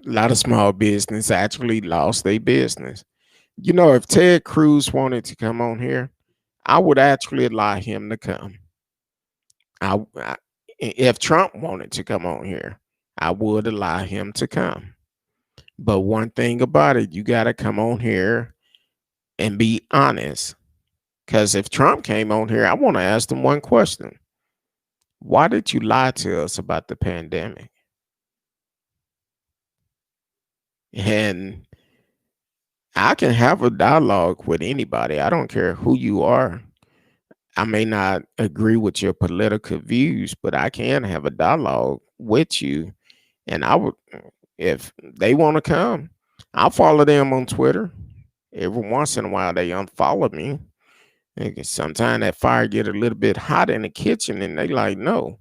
lot of small business actually lost their business. You know, if Ted Cruz wanted to come on here, I would actually allow him to come. If Trump wanted to come on here, I would allow him to come. But one thing about it, you got to come on here and be honest. Because if Trump came on here, I want to ask him one question. Why did you lie to us about the pandemic? And I can have a dialogue with anybody. I don't care who you are. I may not agree with your political views, but I can have a dialogue with you. And I would, if they want to come, I'll follow them on Twitter. Every once in a while, they unfollow me. Sometimes that fire get a little bit hot in the kitchen, and they like, no,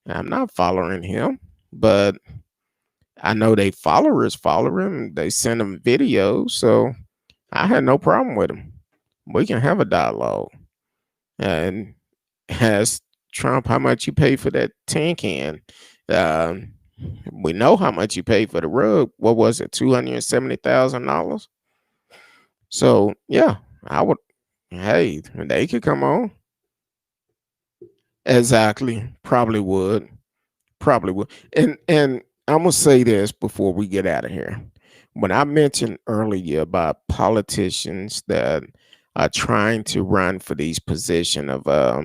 I'm not following him. But I know they followers follow him. They send him videos, so I had no problem with him. We can have a dialogue and ask Trump how much you pay for that tin can. Um, we know how much you paid for the rug. What was it, $270,000? So yeah, I would. Hey, they could come on. Exactly, probably would. Probably would. And I'm gonna say this before we get out of here. When I mentioned earlier about politicians that are trying to run for these position of uh,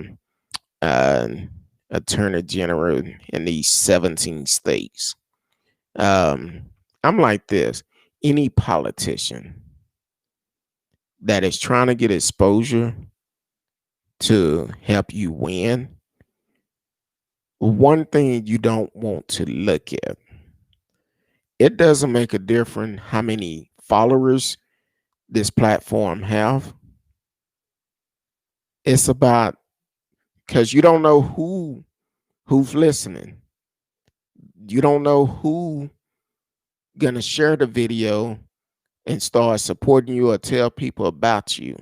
attorney general in these 17 states, um, I'm like this: any politician that is trying to get exposure to help you win, one thing you don't want to look at, it doesn't make a difference how many followers this platform have. It's about, because you don't know who's listening. You don't know who gonna share the video and start supporting you or tell people about you.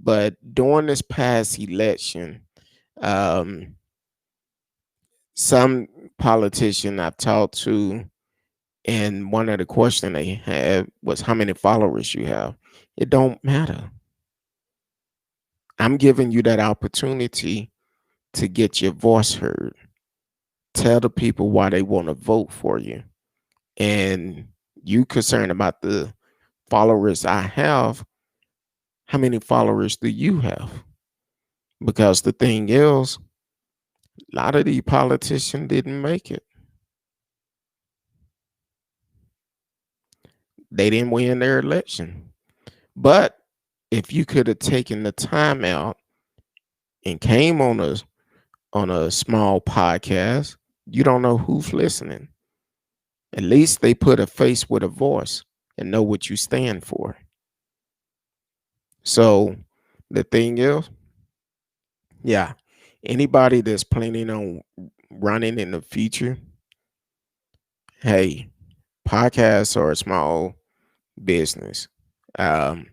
But during this past election, um, some politician I've talked to, and one of the questions they had was how many followers you have. It don't matter. I'm giving you that opportunity to get your voice heard. Tell the people why they want to vote for you. And you concerned about the followers I have. How many followers do you have? Because the thing is, a lot of these politicians didn't make it. They didn't win their election. But if you could have taken the time out and came on a small podcast, you don't know who's listening. At least they put a face with a voice and know what you stand for. So the thing is, yeah, anybody that's planning on running in the future, hey, podcasts are a small business. Um,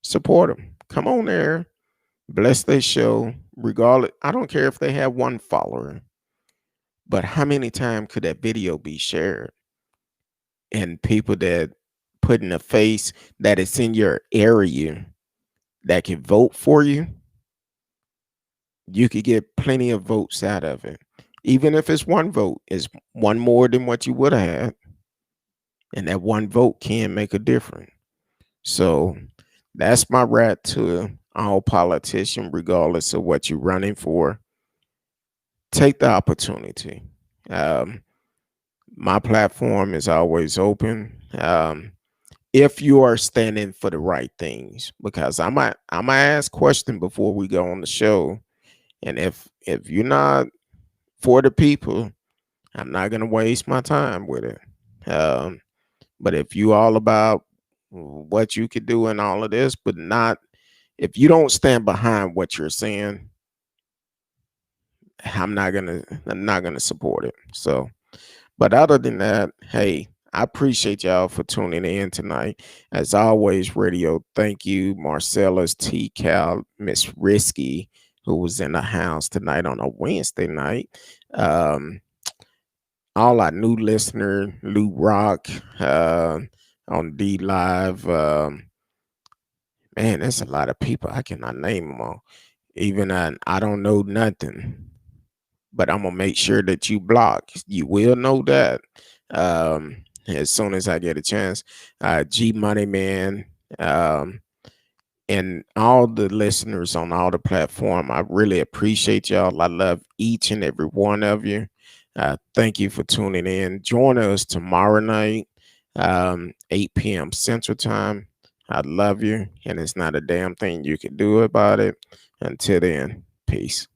support them. Come on there, bless their show. Regardless, I don't care if they have one follower, but how many times could that video be shared? And people that put in a face that is in your area that can vote for you, you could get plenty of votes out of it. Even if it's one vote, it's one more than what you would have had. And that one vote can make a difference. So that's my rat to all politicians, regardless of what you're running for. Take the opportunity. Um, my platform is always open. If you are standing for the right things, because I'm gonna ask question before we go on the show. And if you're not for the people, I'm not gonna waste my time with it. Um, but if you all about what you could do and all of this, but not if you don't stand behind what you're saying, I'm not gonna support it. So, but other than that, hey, I appreciate y'all for tuning in tonight. As always, radio, thank you, Marcellus, T Cal, Miss Risky, who was in the house tonight on a Wednesday night. Um, all our new listener, Lou Rock, on D Live. Man, there's a lot of people. I cannot name them all. Even I don't know nothing, but I'm gonna make sure that you block. You will know that as soon as I get a chance. G Money Man, um, and all the listeners on all the platform. I really appreciate y'all. I love each and every one of you. Thank you for tuning in. Join us tomorrow night, 8 p.m. Central Time. I love you, and it's not a damn thing you can do about it. Until then, peace.